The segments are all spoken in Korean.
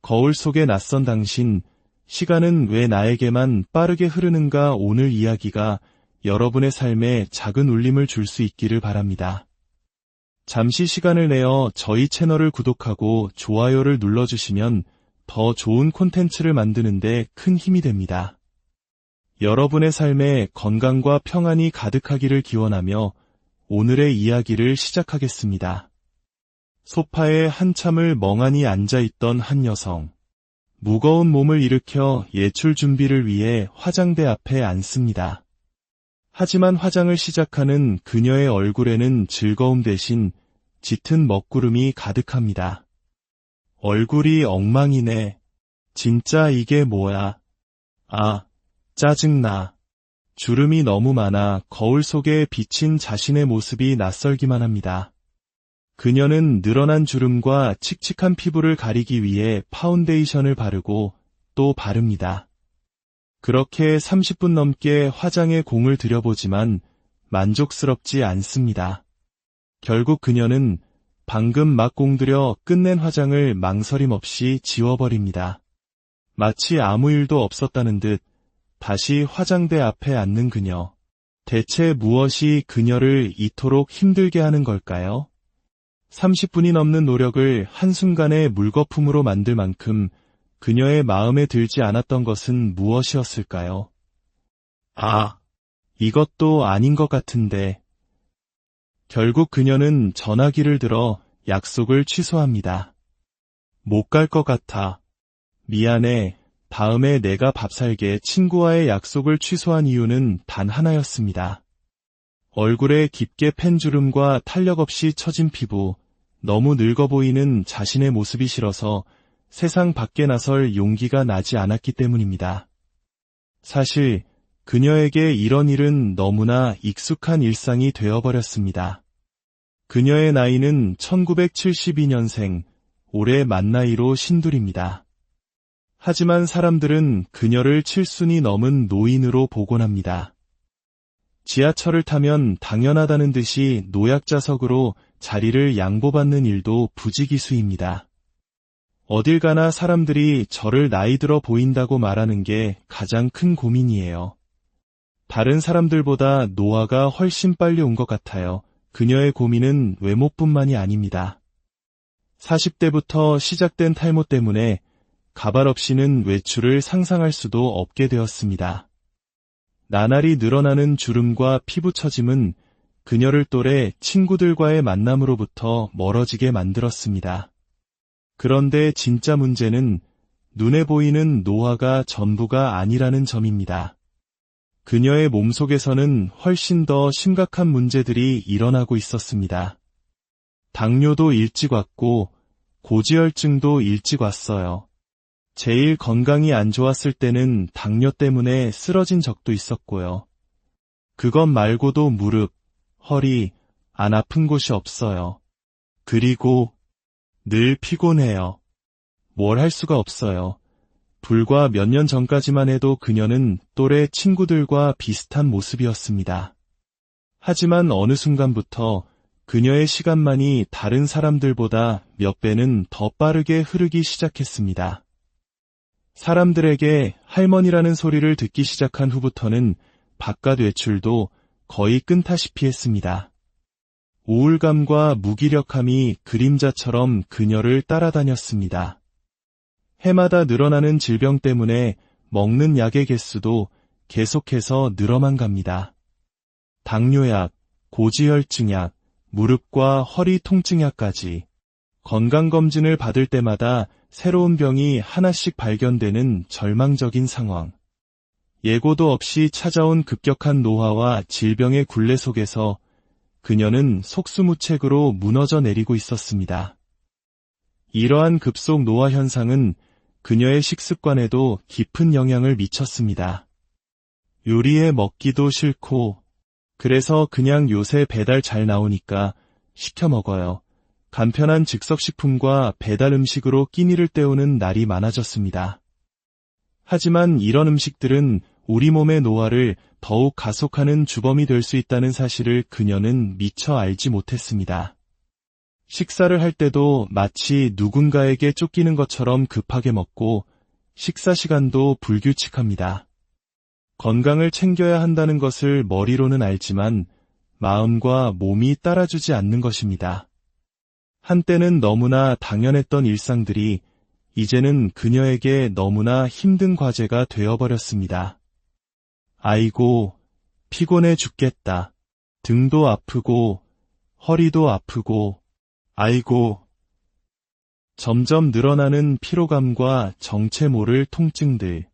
거울 속에 낯선 당신, 시간은 왜 나에게만 빠르게 흐르는가. 오늘 이야기가 여러분의 삶에 작은 울림을 줄 수 있기를 바랍니다. 잠시 시간을 내어 저희 채널을 구독하고 좋아요를 눌러주시면 더 좋은 콘텐츠를 만드는 데 큰 힘이 됩니다. 여러분의 삶에 건강과 평안이 가득하기를 기원하며 오늘의 이야기를 시작하겠습니다. 소파에 한참을 멍하니 앉아있던 한 여성. 무거운 몸을 일으켜 예출 준비를 위해 화장대 앞에 앉습니다. 하지만 화장을 시작하는 그녀의 얼굴에는 즐거움 대신 짙은 먹구름이 가득합니다. 얼굴이 엉망이네. 진짜 이게 뭐야. 아, 짜증나. 주름이 너무 많아 거울 속에 비친 자신의 모습이 낯설기만 합니다. 그녀는 늘어난 주름과 칙칙한 피부를 가리기 위해 파운데이션을 바르고 또 바릅니다. 그렇게 30분 넘게 화장에 공을 들여보지만 만족스럽지 않습니다. 결국 그녀는 방금 막 공들여 끝낸 화장을 망설임 없이 지워버립니다. 마치 아무 일도 없었다는 듯 다시 화장대 앞에 앉는 그녀. 대체 무엇이 그녀를 이토록 힘들게 하는 걸까요? 30분이 넘는 노력을 한순간에 물거품으로 만들 만큼 그녀의 마음에 들지 않았던 것은 무엇이었을까요? 아, 이것도 아닌 것 같은데. 결국 그녀는 전화기를 들어 약속을 취소합니다. 못 갈 것 같아. 미안해. 다음에 내가 밥 살게. 친구와의 약속을 취소한 이유는 단 하나였습니다. 얼굴에 깊게 팬 주름과 탄력 없이 처진 피부, 너무 늙어 보이는 자신의 모습이 싫어서 세상 밖에 나설 용기가 나지 않았기 때문입니다. 사실 그녀에게 이런 일은 너무나 익숙한 일상이 되어버렸습니다. 그녀의 나이는 1972년생, 올해 만 나이로 신둘입니다. 하지만 사람들은 그녀를 7순이 넘은 노인으로 보곤 합니다. 지하철을 타면 당연하다는 듯이 노약자석으로 자리를 양보받는 일도 부지기수입니다. 어딜 가나 사람들이 저를 나이 들어 보인다고 말하는 게 가장 큰 고민이에요. 다른 사람들보다 노화가 훨씬 빨리 온 것 같아요. 그녀의 고민은 외모뿐만이 아닙니다. 40대부터 시작된 탈모 때문에 가발 없이는 외출을 상상할 수도 없게 되었습니다. 나날이 늘어나는 주름과 피부 처짐은 그녀를 또래 친구들과의 만남으로부터 멀어지게 만들었습니다. 그런데 진짜 문제는 눈에 보이는 노화가 전부가 아니라는 점입니다. 그녀의 몸속에서는 훨씬 더 심각한 문제들이 일어나고 있었습니다. 당뇨도 일찍 왔고 고지혈증도 일찍 왔어요. 제일 건강이 안 좋았을 때는 당뇨 때문에 쓰러진 적도 있었고요. 그것 말고도 무릎, 허리, 안 아픈 곳이 없어요. 그리고 늘 피곤해요. 뭘 할 수가 없어요. 불과 몇 년 전까지만 해도 그녀는 또래 친구들과 비슷한 모습이었습니다. 하지만 어느 순간부터 그녀의 시간만이 다른 사람들보다 몇 배는 더 빠르게 흐르기 시작했습니다. 사람들에게 할머니라는 소리를 듣기 시작한 후부터는 바깥 외출도 거의 끊다시피 했습니다. 우울감과 무기력함이 그림자처럼 그녀를 따라다녔습니다. 해마다 늘어나는 질병 때문에 먹는 약의 개수도 계속해서 늘어만 갑니다. 당뇨약, 고지혈증약, 무릎과 허리 통증약까지 건강검진을 받을 때마다 새로운 병이 하나씩 발견되는 절망적인 상황. 예고도 없이 찾아온 급격한 노화와 질병의 굴레 속에서 그녀는 속수무책으로 무너져 내리고 있었습니다. 이러한 급속 노화 현상은 그녀의 식습관에도 깊은 영향을 미쳤습니다. 요리해 먹기도 싫고, 그래서 그냥 요새 배달 잘 나오니까 시켜 먹어요. 간편한 즉석식품과 배달 음식으로 끼니를 때우는 날이 많아졌습니다. 하지만 이런 음식들은 우리 몸의 노화를 더욱 가속하는 주범이 될 수 있다는 사실을 그녀는 미처 알지 못했습니다. 식사를 할 때도 마치 누군가에게 쫓기는 것처럼 급하게 먹고 식사 시간도 불규칙합니다. 건강을 챙겨야 한다는 것을 머리로는 알지만 마음과 몸이 따라주지 않는 것입니다. 한때는 너무나 당연했던 일상들이 이제는 그녀에게 너무나 힘든 과제가 되어버렸습니다. 아이고, 피곤해 죽겠다. 등도 아프고, 허리도 아프고, 아이고. 점점 늘어나는 피로감과 정체 모를 통증들,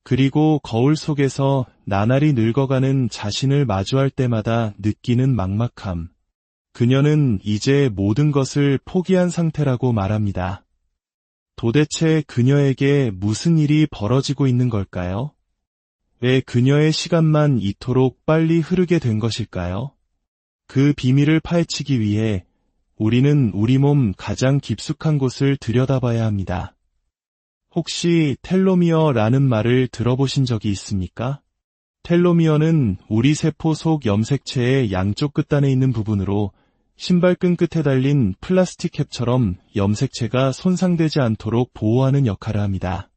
그리고 거울 속에서 나날이 늙어가는 자신을 마주할 때마다 느끼는 막막함. 그녀는 이제 모든 것을 포기한 상태라고 말합니다. 도대체 그녀에게 무슨 일이 벌어지고 있는 걸까요? 왜 그녀의 시간만 이토록 빨리 흐르게 된 것일까요? 그 비밀을 파헤치기 위해 우리는 우리 몸 가장 깊숙한 곳을 들여다봐야 합니다. 혹시 텔로미어라는 말을 들어보신 적이 있습니까? 텔로미어는 우리 세포 속 염색체의 양쪽 끝단에 있는 부분으로 신발끈 끝에 달린 플라스틱 캡처럼 염색체가 손상되지 않도록 보호하는 역할을 합니다.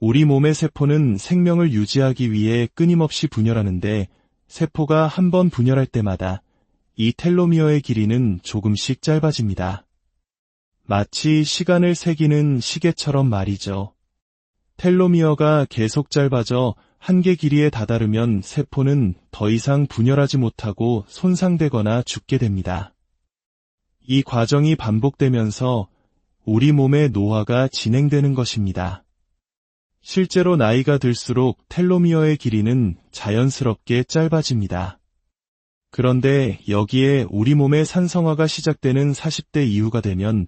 우리 몸의 세포는 생명을 유지하기 위해 끊임없이 분열하는데 세포가 한 번 분열할 때마다 이 텔로미어의 길이는 조금씩 짧아집니다. 마치 시간을 새기는 시계처럼 말이죠. 텔로미어가 계속 짧아져 한계 길이에 다다르면 세포는 더 이상 분열하지 못하고 손상되거나 죽게 됩니다. 이 과정이 반복되면서 우리 몸의 노화가 진행되는 것입니다. 실제로 나이가 들수록 텔로미어의 길이는 자연스럽게 짧아집니다. 그런데 여기에 우리 몸의 산성화가 시작되는 40대 이후가 되면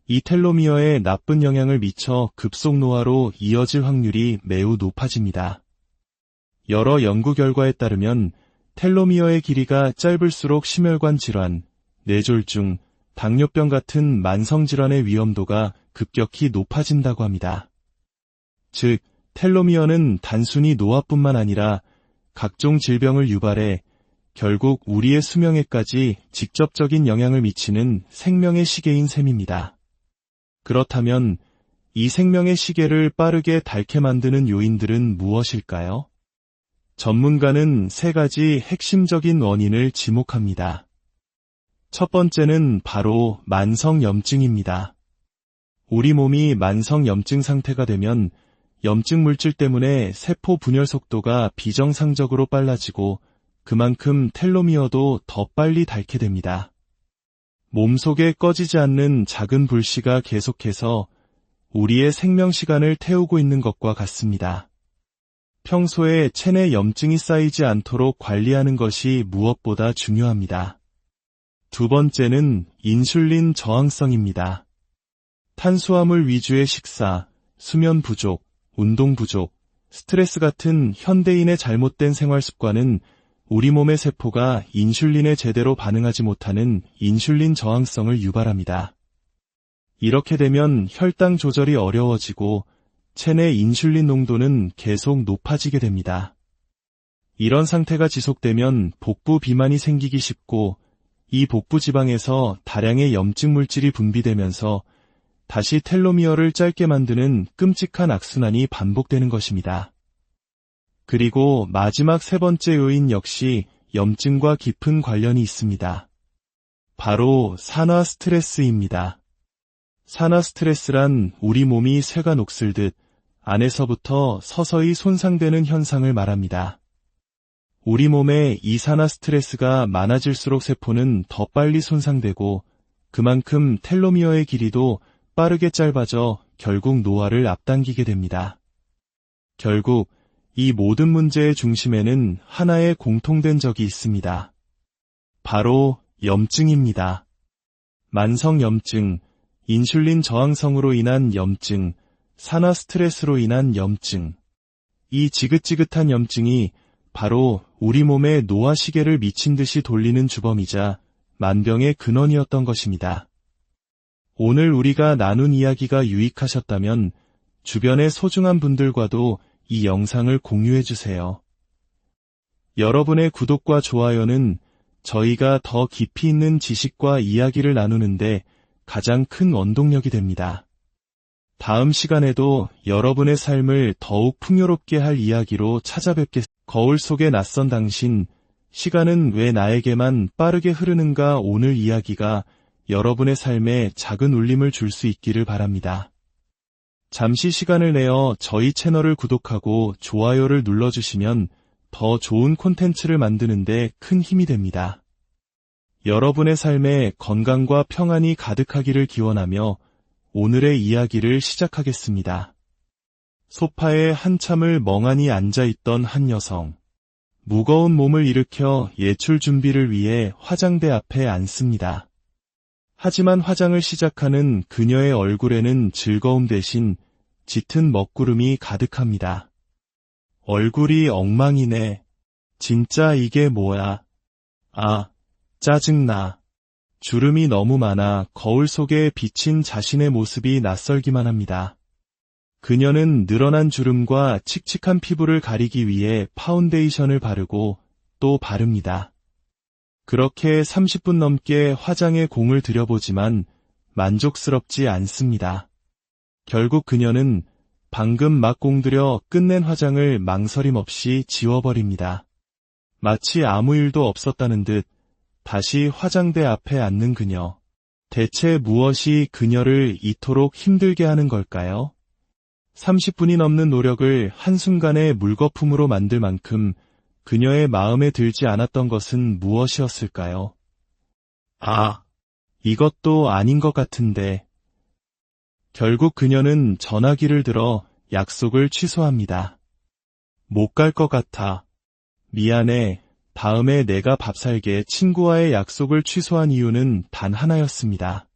이 텔로미어에 나쁜 영향을 미쳐 급속 노화로 이어질 확률이 매우 높아집니다. 여러 연구 결과에 따르면 텔로미어의 길이가 짧을수록 심혈관 질환, 뇌졸중, 당뇨병 같은 만성질환의 위험도가 급격히 높아진다고 합니다. 즉, 텔로미어는 단순히 노화뿐만 아니라 각종 질병을 유발해 결국 우리의 수명에까지 직접적인 영향을 미치는 생명의 시계인 셈입니다. 그렇다면 이 생명의 시계를 빠르게 닳게 만드는 요인들은 무엇일까요? 전문가는 세 가지 핵심적인 원인을 지목합니다. 첫 번째는 바로 만성염증입니다. 우리 몸이 만성염증 상태가 되면 염증 물질 때문에 세포 분열 속도가 비정상적으로 빨라지고 그만큼 텔로미어도 더 빨리 닳게 됩니다. 몸속에 꺼지지 않는 작은 불씨가 계속해서 우리의 생명 시간을 태우고 있는 것과 같습니다. 평소에 체내 염증이 쌓이지 않도록 관리하는 것이 무엇보다 중요합니다. 두 번째는 인슐린 저항성입니다. 탄수화물 위주의 식사, 수면 부족, 운동 부족, 스트레스 같은 현대인의 잘못된 생활 습관은 우리 몸의 세포가 인슐린에 제대로 반응하지 못하는 인슐린 저항성을 유발합니다. 이렇게 되면 혈당 조절이 어려워지고 체내 인슐린 농도는 계속 높아지게 됩니다. 이런 상태가 지속되면 복부 비만이 생기기 쉽고 이 복부 지방에서 다량의 염증 물질이 분비되면서 다시 텔로미어를 짧게 만드는 끔찍한 악순환이 반복되는 것입니다. 그리고 마지막 세 번째 요인 역시 염증과 깊은 관련이 있습니다. 바로 산화 스트레스입니다. 산화 스트레스란 우리 몸이 쇠가 녹슬듯 안에서부터 서서히 손상되는 현상을 말합니다. 우리 몸에 이산화 스트레스가 많아질수록 세포는 더 빨리 손상되고 그만큼 텔로미어의 길이도 빠르게 짧아져 결국 노화를 앞당기게 됩니다. 결국 이 모든 문제의 중심에는 하나의 공통된 적이 있습니다. 바로 염증입니다. 만성염증, 인슐린 저항성으로 인한 염증, 산화 스트레스로 인한 염증. 이 지긋지긋한 염증이 바로 우리 몸의 노화 시계를 미친 듯이 돌리는 주범이자 만병의 근원이었던 것입니다. 오늘 우리가 나눈 이야기가 유익하셨다면 주변의 소중한 분들과도 이 영상을 공유해 주세요. 여러분의 구독과 좋아요는 저희가 더 깊이 있는 지식과 이야기를 나누는데 가장 큰 원동력이 됩니다. 다음 시간에도 여러분의 삶을 더욱 풍요롭게 할 이야기로 찾아뵙겠습니다. 거울 속에 낯선 당신, 시간은 왜 나에게만 빠르게 흐르는가. 오늘 이야기가 여러분의 삶에 작은 울림을 줄 수 있기를 바랍니다. 잠시 시간을 내어 저희 채널을 구독하고 좋아요를 눌러주시면 더 좋은 콘텐츠를 만드는데 큰 힘이 됩니다. 여러분의 삶에 건강과 평안이 가득하기를 기원하며 오늘의 이야기를 시작하겠습니다. 소파에 한참을 멍하니 앉아있던 한 여성. 무거운 몸을 일으켜 예출 준비를 위해 화장대 앞에 앉습니다. 하지만 화장을 시작하는 그녀의 얼굴에는 즐거움 대신 짙은 먹구름이 가득합니다. 얼굴이 엉망이네. 진짜 이게 뭐야. 아, 짜증나. 주름이 너무 많아 거울 속에 비친 자신의 모습이 낯설기만 합니다. 그녀는 늘어난 주름과 칙칙한 피부를 가리기 위해 파운데이션을 바르고 또 바릅니다. 그렇게 30분 넘게 화장에 공을 들여보지만 만족스럽지 않습니다. 결국 그녀는 방금 막 공들여 끝낸 화장을 망설임 없이 지워버립니다. 마치 아무 일도 없었다는 듯 다시 화장대 앞에 앉는 그녀. 대체 무엇이 그녀를 이토록 힘들게 하는 걸까요? 30분이 넘는 노력을 한순간에 물거품으로 만들 만큼 그녀의 마음에 들지 않았던 것은 무엇이었을까요? 아, 이것도 아닌 것 같은데. 결국 그녀는 전화기를 들어 약속을 취소합니다. 못 갈 것 같아. 미안해. 다음에 내가 밥 살게. 친구와의 약속을 취소한 이유는 단 하나였습니다.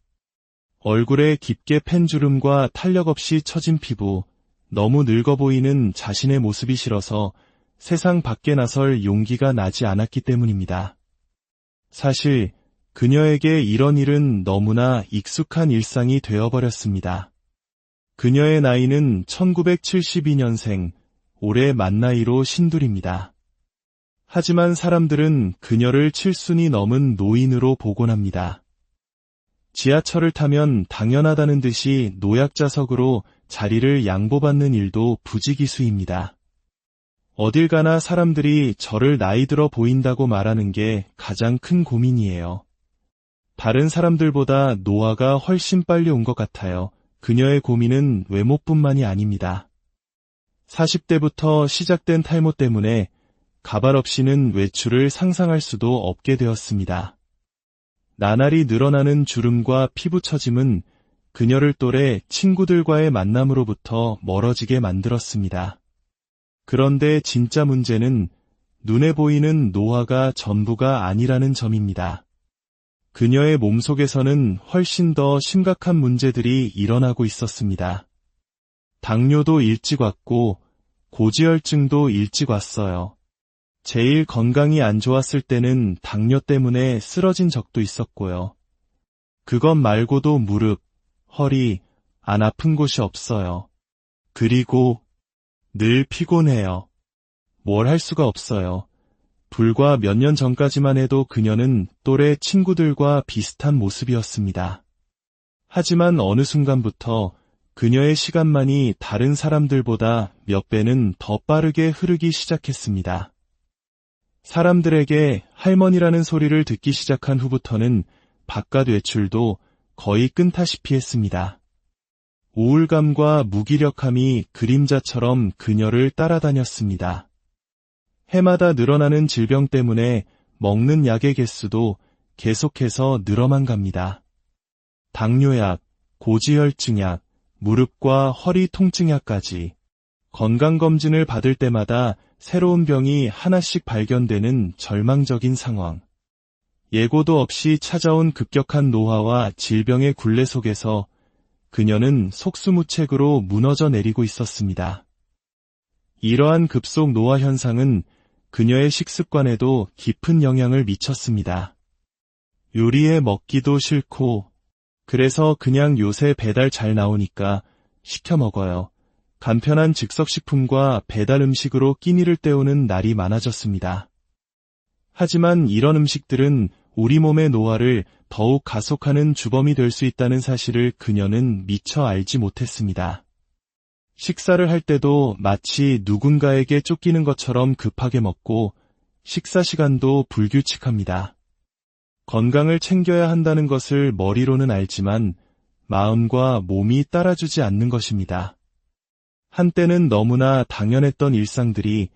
얼굴에 깊게 팬 주름과 탄력 없이 처진 피부, 너무 늙어 보이는 자신의 모습이 싫어서 세상 밖에 나설 용기가 나지 않았기 때문입니다. 사실 그녀에게 이런 일은 너무나 익숙한 일상이 되어버렸습니다. 그녀의 나이는 1972년생, 올해 만 나이로 신둘입니다. 하지만 사람들은 그녀를 7순이 넘은 노인으로 보곤 합니다. 지하철을 타면 당연하다는 듯이 노약자석으로 자리를 양보받는 일도 부지기수입니다. 어딜 가나 사람들이 저를 나이 들어 보인다고 말하는 게 가장 큰 고민이에요. 다른 사람들보다 노화가 훨씬 빨리 온 것 같아요. 그녀의 고민은 외모뿐만이 아닙니다. 40대부터 시작된 탈모 때문에 가발 없이는 외출을 상상할 수도 없게 되었습니다. 나날이 늘어나는 주름과 피부 처짐은 그녀를 또래 친구들과의 만남으로부터 멀어지게 만들었습니다. 그런데 진짜 문제는 눈에 보이는 노화가 전부가 아니라는 점입니다. 그녀의 몸속에서는 훨씬 더 심각한 문제들이 일어나고 있었습니다. 당뇨도 일찍 왔고 고지혈증도 일찍 왔어요. 제일 건강이 안 좋았을 때는 당뇨 때문에 쓰러진 적도 있었고요. 그것 말고도 무릎, 허리, 안 아픈 곳이 없어요. 그리고 늘 피곤해요. 뭘 할 수가 없어요. 불과 몇 년 전까지만 해도 그녀는 또래 친구들과 비슷한 모습이었습니다. 하지만 어느 순간부터 그녀의 시간만이 다른 사람들보다 몇 배는 더 빠르게 흐르기 시작했습니다. 사람들에게 할머니라는 소리를 듣기 시작한 후부터는 바깥 외출도 거의 끊다시피 했습니다. 우울감과 무기력함이 그림자처럼 그녀를 따라다녔습니다. 해마다 늘어나는 질병 때문에 먹는 약의 개수도 계속해서 늘어만 갑니다. 당뇨약, 고지혈증약, 무릎과 허리 통증약까지 건강검진을 받을 때마다 새로운 병이 하나씩 발견되는 절망적인 상황. 예고도 없이 찾아온 급격한 노화와 질병의 굴레 속에서 그녀는 속수무책으로 무너져 내리고 있었습니다. 이러한 급속 노화 현상은 그녀의 식습관에도 깊은 영향을 미쳤습니다. 요리해 먹기도 싫고, 그래서 그냥 요새 배달 잘 나오니까 시켜 먹어요. 간편한 즉석식품과 배달 음식으로 끼니를 때우는 날이 많아졌습니다. 하지만 이런 음식들은 우리 몸의 노화를 더욱 가속하는 주범이 될 수 있다는 사실을 그녀는 미처 알지 못했습니다. 식사를 할 때도 마치 누군가에게 쫓기는 것처럼 급하게 먹고 식사 시간도 불규칙합니다. 건강을 챙겨야 한다는 것을 머리로는 알지만 마음과 몸이 따라주지 않는 것입니다. 한때는 너무나 당연했던 일상들이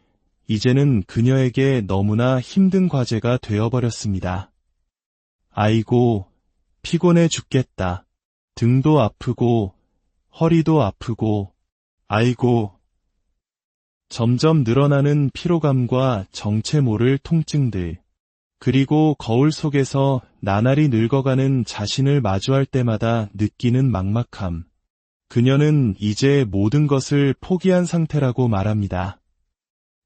이제는 그녀에게 너무나 힘든 과제가 되어버렸습니다. 아이고, 피곤해 죽겠다. 등도 아프고 허리도 아프고 아이고. 점점 늘어나는 피로감과 정체 모를 통증들, 그리고 거울 속에서 나날이 늙어가는 자신을 마주할 때마다 느끼는 막막함. 그녀는 이제 모든 것을 포기한 상태라고 말합니다.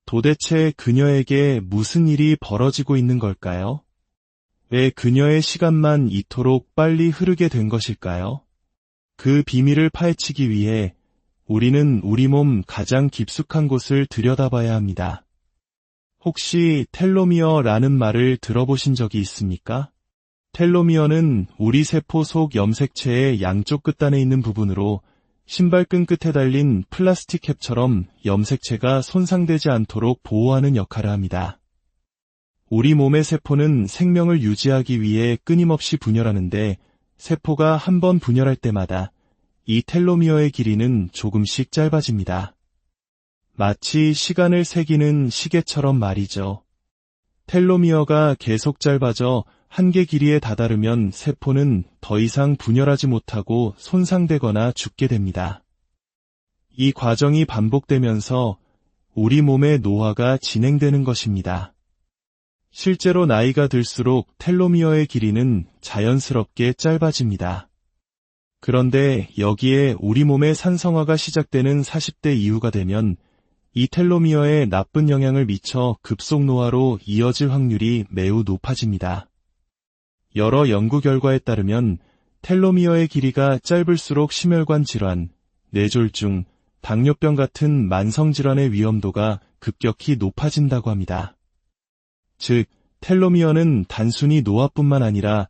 도대체 그녀에게 무슨 일이 벌어지고 있는 걸까요? 왜 그녀의 시간만 이토록 빨리 흐르게 된 것일까요? 그 비밀을 파헤치기 위해 우리는 우리 몸 가장 깊숙한 곳을 들여다봐야 합니다. 혹시 텔로미어라는 말을 들어보신 적이 있습니까? 텔로미어는 우리 세포 속 염색체의 양쪽 끝단에 있는 부분으로 신발끈 끝에 달린 플라스틱 캡처럼 염색체가 손상되지 않도록 보호하는 역할을 합니다. 우리 몸의 세포는 생명을 유지하기 위해 끊임없이 분열하는데 세포가 한 번 분열할 때마다 이 텔로미어의 길이는 조금씩 짧아집니다. 마치 시간을 새기는 시계처럼 말이죠. 텔로미어가 계속 짧아져 한계 길이에 다다르면 세포는 더 이상 분열하지 못하고 손상되거나 죽게 됩니다. 이 과정이 반복되면서 우리 몸의 노화가 진행되는 것입니다. 실제로 나이가 들수록 텔로미어의 길이는 자연스럽게 짧아집니다. 그런데 여기에 우리 몸의 산성화가 시작되는 40대 이후가 되면 이 텔로미어에 나쁜 영향을 미쳐 급속 노화로 이어질 확률이 매우 높아집니다. 여러 연구 결과에 따르면 텔로미어의 길이가 짧을수록 심혈관 질환, 뇌졸중, 당뇨병 같은 만성질환의 위험도가 급격히 높아진다고 합니다. 즉, 텔로미어는 단순히 노화뿐만 아니라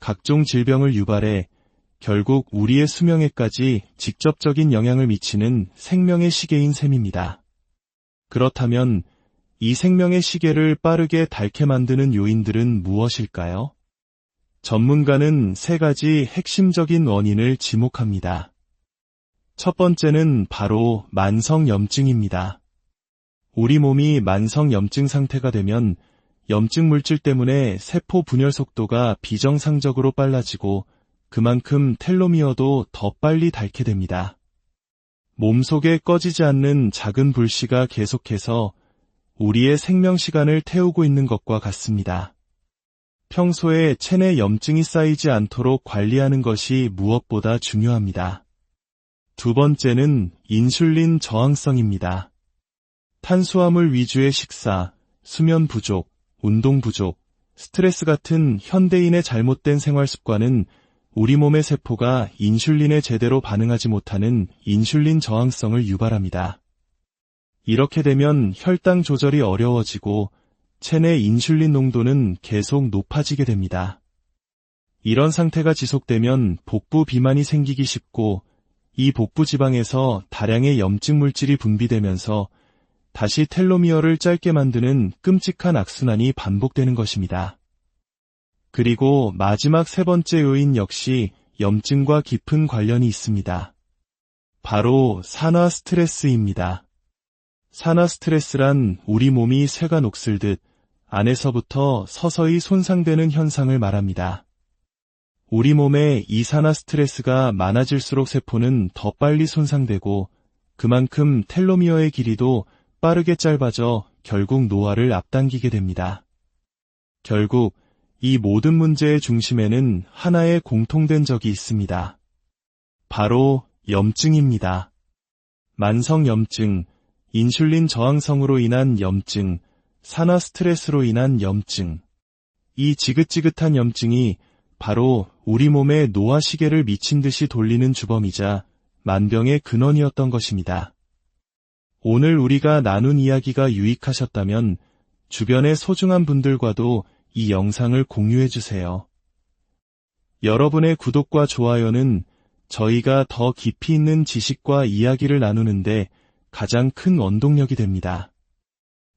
각종 질병을 유발해 결국 우리의 수명에까지 직접적인 영향을 미치는 생명의 시계인 셈입니다. 그렇다면 이 생명의 시계를 빠르게 닳게 만드는 요인들은 무엇일까요? 전문가는 세 가지 핵심적인 원인을 지목합니다. 첫 번째는 바로 만성염증입니다. 우리 몸이 만성염증 상태가 되면 염증 물질 때문에 세포 분열 속도가 비정상적으로 빨라지고 그만큼 텔로미어도 더 빨리 닳게 됩니다. 몸속에 꺼지지 않는 작은 불씨가 계속해서 우리의 생명 시간을 태우고 있는 것과 같습니다. 평소에 체내 염증이 쌓이지 않도록 관리하는 것이 무엇보다 중요합니다. 두 번째는 인슐린 저항성입니다. 탄수화물 위주의 식사, 수면 부족, 운동 부족, 스트레스 같은 현대인의 잘못된 생활 습관은 우리 몸의 세포가 인슐린에 제대로 반응하지 못하는 인슐린 저항성을 유발합니다. 이렇게 되면 혈당 조절이 어려워지고 체내 인슐린 농도는 계속 높아지게 됩니다. 이런 상태가 지속되면 복부 비만이 생기기 쉽고 이 복부 지방에서 다량의 염증 물질이 분비되면서 다시 텔로미어를 짧게 만드는 끔찍한 악순환이 반복되는 것입니다. 그리고 마지막 세 번째 요인 역시 염증과 깊은 관련이 있습니다. 바로 산화 스트레스입니다. 산화 스트레스란 우리 몸이 쇠가 녹슬듯 안에서부터 서서히 손상되는 현상을 말합니다. 우리 몸에 이산화 스트레스가 많아질수록 세포는 더 빨리 손상되고 그만큼 텔로미어의 길이도 빠르게 짧아져 결국 노화를 앞당기게 됩니다. 결국 이 모든 문제의 중심에는 하나의 공통된 적이 있습니다. 바로 염증입니다. 만성염증, 인슐린 저항성으로 인한 염증, 산화 스트레스로 인한 염증. 이 지긋지긋한 염증이 바로 우리 몸의 노화 시계를 미친 듯이 돌리는 주범이자 만병의 근원이었던 것입니다. 오늘 우리가 나눈 이야기가 유익하셨다면 주변의 소중한 분들과도 이 영상을 공유해주세요. 여러분의 구독과 좋아요는 저희가 더 깊이 있는 지식과 이야기를 나누는데 가장 큰 원동력이 됩니다.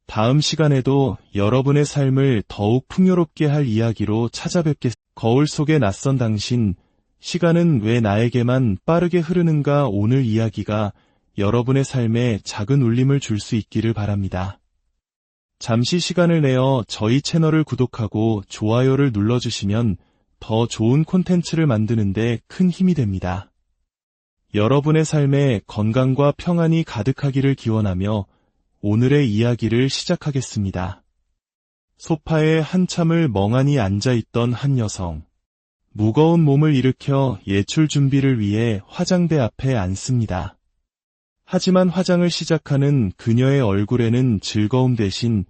다음 시간에도 여러분의 삶을 더욱 풍요롭게 할 이야기로 찾아뵙겠습니다. 거울 속에 낯선 당신, 시간은 왜 나에게만 빠르게 흐르는가. 오늘 이야기가 여러분의 삶에 작은 울림을 줄 수 있기를 바랍니다. 잠시 시간을 내어 저희 채널을 구독하고 좋아요를 눌러주시면 더 좋은 콘텐츠를 만드는 데 큰 힘이 됩니다. 여러분의 삶에 건강과 평안이 가득하기를 기원하며 오늘의 이야기를 시작하겠습니다. 소파에 한참을 멍하니 앉아있던 한 여성. 무거운 몸을 일으켜 예출 준비를 위해 화장대 앞에 앉습니다. 하지만 화장을 시작하는 그녀의 얼굴에는 즐거움 대신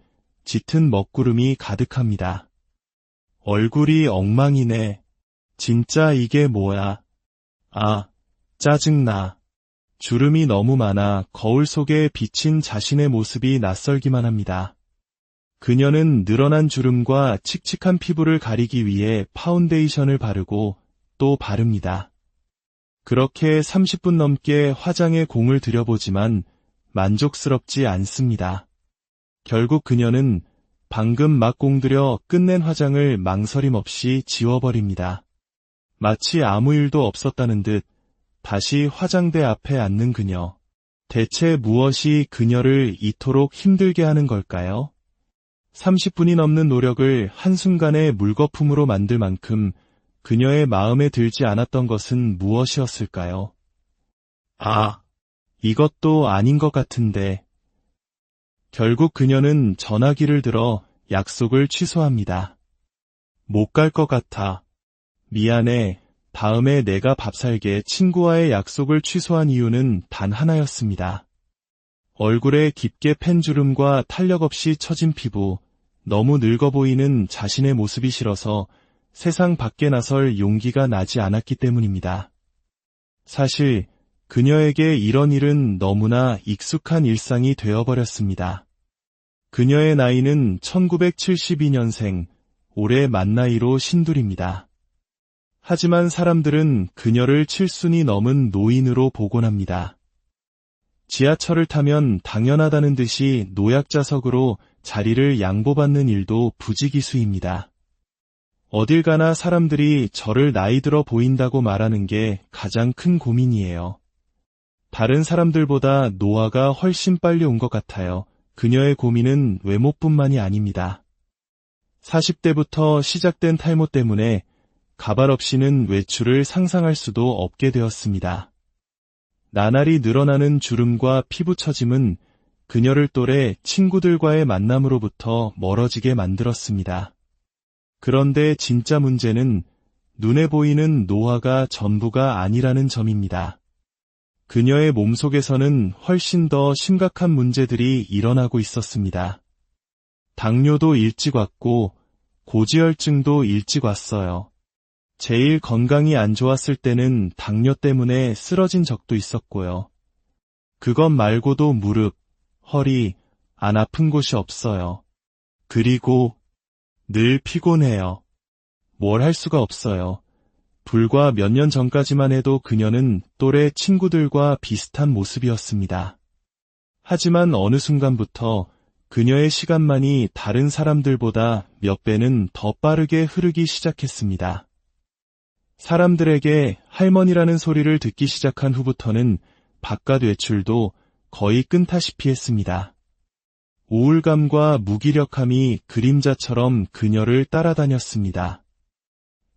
짙은 먹구름이 가득합니다. 얼굴이 엉망이네. 진짜 이게 뭐야. 아, 짜증나. 주름이 너무 많아 거울 속에 비친 자신의 모습이 낯설기만 합니다. 그녀는 늘어난 주름과 칙칙한 피부를 가리기 위해 파운데이션을 바르고 또 바릅니다. 그렇게 30분 넘게 화장에 공을 들여보지만 만족스럽지 않습니다. 결국 그녀는 방금 막 공들여 끝낸 화장을 망설임 없이 지워버립니다. 마치 아무 일도 없었다는 듯 다시 화장대 앞에 앉는 그녀. 대체 무엇이 그녀를 이토록 힘들게 하는 걸까요? 30분이 넘는 노력을 한순간에 물거품으로 만들 만큼 그녀의 마음에 들지 않았던 것은 무엇이었을까요? 아, 이것도 아닌 것 같은데. 결국 그녀는 전화기를 들어 약속을 취소합니다. 못 갈 것 같아. 미안해. 다음에 내가 밥 살게. 친구와의 약속을 취소한 이유는 단 하나였습니다. 얼굴에 깊게 팬 주름과 탄력 없이 처진 피부, 너무 늙어 보이는 자신의 모습이 싫어서 세상 밖에 나설 용기가 나지 않았기 때문입니다. 사실 그녀에게 이런 일은 너무나 익숙한 일상이 되어버렸습니다. 그녀의 나이는 1972년생, 올해 만 나이로 신둘입니다. 하지만 사람들은 그녀를 7순이 넘은 노인으로 보곤 합니다. 지하철을 타면 당연하다는 듯이 노약자석으로 자리를 양보받는 일도 부지기수입니다. 어딜 가나 사람들이 저를 나이 들어 보인다고 말하는 게 가장 큰 고민이에요. 다른 사람들보다 노화가 훨씬 빨리 온 것 같아요. 그녀의 고민은 외모뿐만이 아닙니다. 40대부터 시작된 탈모 때문에 가발 없이는 외출을 상상할 수도 없게 되었습니다. 나날이 늘어나는 주름과 피부 처짐은 그녀를 또래 친구들과의 만남으로부터 멀어지게 만들었습니다. 그런데 진짜 문제는 눈에 보이는 노화가 전부가 아니라는 점입니다. 그녀의 몸속에서는 훨씬 더 심각한 문제들이 일어나고 있었습니다. 당뇨도 일찍 왔고 고지혈증도 일찍 왔어요. 제일 건강이 안 좋았을 때는 당뇨 때문에 쓰러진 적도 있었고요. 그것 말고도 무릎, 허리, 안 아픈 곳이 없어요. 그리고 늘 피곤해요. 뭘 할 수가 없어요. 불과 몇 년 전까지만 해도 그녀는 또래 친구들과 비슷한 모습이었습니다. 하지만 어느 순간부터 그녀의 시간만이 다른 사람들보다 몇 배는 더 빠르게 흐르기 시작했습니다. 사람들에게 할머니라는 소리를 듣기 시작한 후부터는 바깥 외출도 거의 끊다시피 했습니다. 우울감과 무기력함이 그림자처럼 그녀를 따라다녔습니다.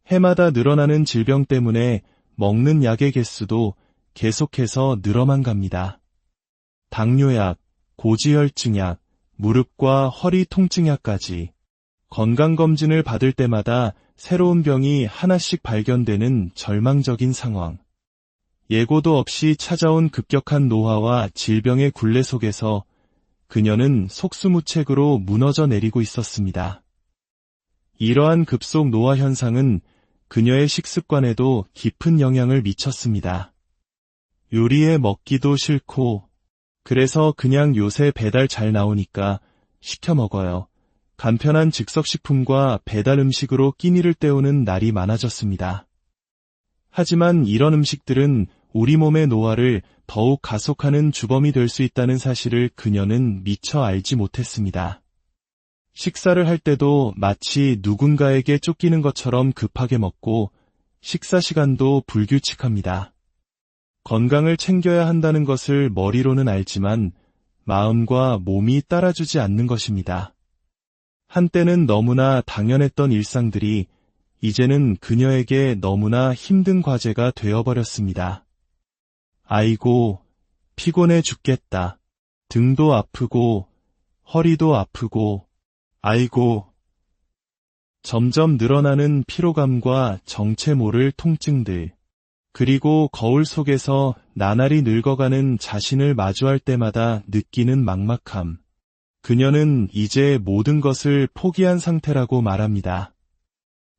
해마다 늘어나는 질병 때문에 먹는 약의 개수도 계속해서 늘어만 갑니다. 당뇨약, 고지혈증약, 무릎과 허리 통증약까지 건강검진을 받을 때마다 새로운 병이 하나씩 발견되는 절망적인 상황. 예고도 없이 찾아온 급격한 노화와 질병의 굴레 속에서 그녀는 속수무책으로 무너져 내리고 있었습니다. 이러한 급속 노화 현상은 그녀의 식습관에도 깊은 영향을 미쳤습니다. 요리해 먹기도 싫고, 그래서 그냥 요새 배달 잘 나오니까 시켜 먹어요. 간편한 즉석식품과 배달 음식으로 끼니를 때우는 날이 많아졌습니다. 하지만 이런 음식들은 우리 몸의 노화를 더욱 가속하는 주범이 될 수 있다는 사실을 그녀는 미처 알지 못했습니다. 식사를 할 때도 마치 누군가에게 쫓기는 것처럼 급하게 먹고 식사 시간도 불규칙합니다. 건강을 챙겨야 한다는 것을 머리로는 알지만 마음과 몸이 따라주지 않는 것입니다. 한때는 너무나 당연했던 일상들이 이제는 그녀에게 너무나 힘든 과제가 되어버렸습니다. 아이고, 피곤해 죽겠다. 등도 아프고, 허리도 아프고, 아이고. 점점 늘어나는 피로감과 정체 모를 통증들, 그리고 거울 속에서 나날이 늙어가는 자신을 마주할 때마다 느끼는 막막함. 그녀는 이제 모든 것을 포기한 상태라고 말합니다.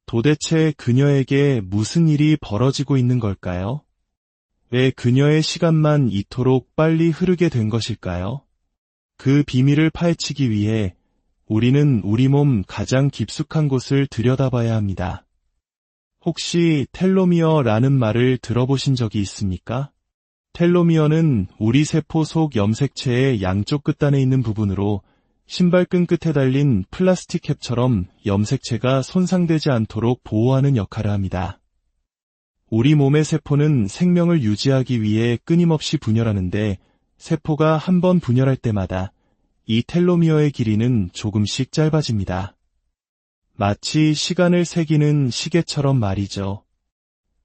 도대체 그녀에게 무슨 일이 벌어지고 있는 걸까요? 왜 그녀의 시간만 이토록 빨리 흐르게 된 것일까요? 그 비밀을 파헤치기 위해 우리는 우리 몸 가장 깊숙한 곳을 들여다봐야 합니다. 혹시 텔로미어라는 말을 들어보신 적이 있습니까? 텔로미어는 우리 세포 속 염색체의 양쪽 끝단에 있는 부분으로 신발끈 끝에 달린 플라스틱 캡처럼 염색체가 손상되지 않도록 보호하는 역할을 합니다. 우리 몸의 세포는 생명을 유지하기 위해 끊임없이 분열하는데 세포가 한 번 분열할 때마다 이 텔로미어의 길이는 조금씩 짧아집니다. 마치 시간을 새기는 시계처럼 말이죠.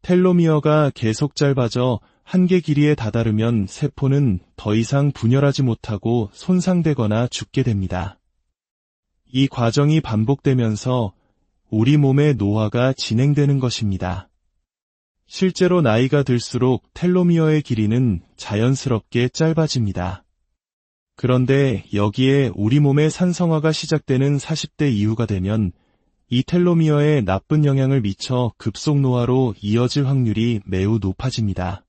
텔로미어가 계속 짧아져 한계 길이에 다다르면 세포는 더 이상 분열하지 못하고 손상되거나 죽게 됩니다. 이 과정이 반복되면서 우리 몸의 노화가 진행되는 것입니다. 실제로 나이가 들수록 텔로미어의 길이는 자연스럽게 짧아집니다. 그런데 여기에 우리 몸의 산성화가 시작되는 40대 이후가 되면 이 텔로미어에 나쁜 영향을 미쳐 급속 노화로 이어질 확률이 매우 높아집니다.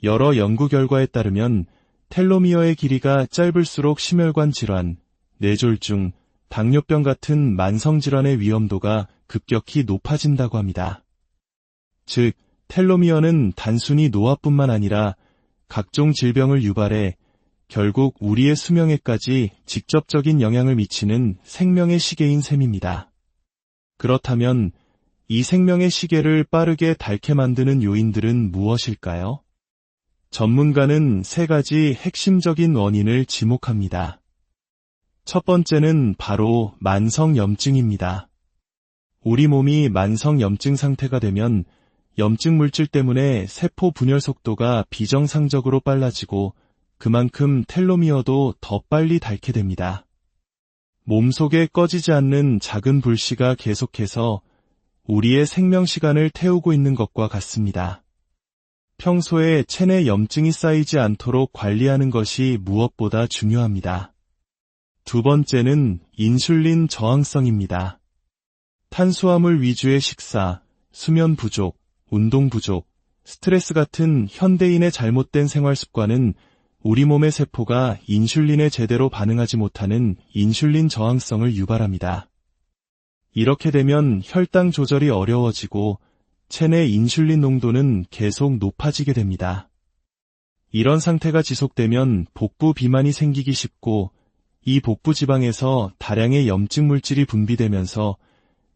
여러 연구 결과에 따르면 텔로미어의 길이가 짧을수록 심혈관 질환, 뇌졸중, 당뇨병 같은 만성질환의 위험도가 급격히 높아진다고 합니다. 즉, 텔로미어는 단순히 노화뿐만 아니라 각종 질병을 유발해 결국 우리의 수명에까지 직접적인 영향을 미치는 생명의 시계인 셈입니다. 그렇다면 이 생명의 시계를 빠르게 닳게 만드는 요인들은 무엇일까요? 전문가는 세 가지 핵심적인 원인을 지목합니다. 첫 번째는 바로 만성염증입니다. 우리 몸이 만성염증 상태가 되면 염증 물질 때문에 세포 분열 속도가 비정상적으로 빨라지고 그만큼 텔로미어도 더 빨리 닳게 됩니다. 몸속에 꺼지지 않는 작은 불씨가 계속해서 우리의 생명 시간을 태우고 있는 것과 같습니다. 평소에 체내 염증이 쌓이지 않도록 관리하는 것이 무엇보다 중요합니다. 두 번째는 인슐린 저항성입니다. 탄수화물 위주의 식사, 수면 부족, 운동 부족, 스트레스 같은 현대인의 잘못된 생활 습관은 우리 몸의 세포가 인슐린에 제대로 반응하지 못하는 인슐린 저항성을 유발합니다. 이렇게 되면 혈당 조절이 어려워지고 체내 인슐린 농도는 계속 높아지게 됩니다. 이런 상태가 지속되면 복부 비만이 생기기 쉽고 이 복부 지방에서 다량의 염증 물질이 분비되면서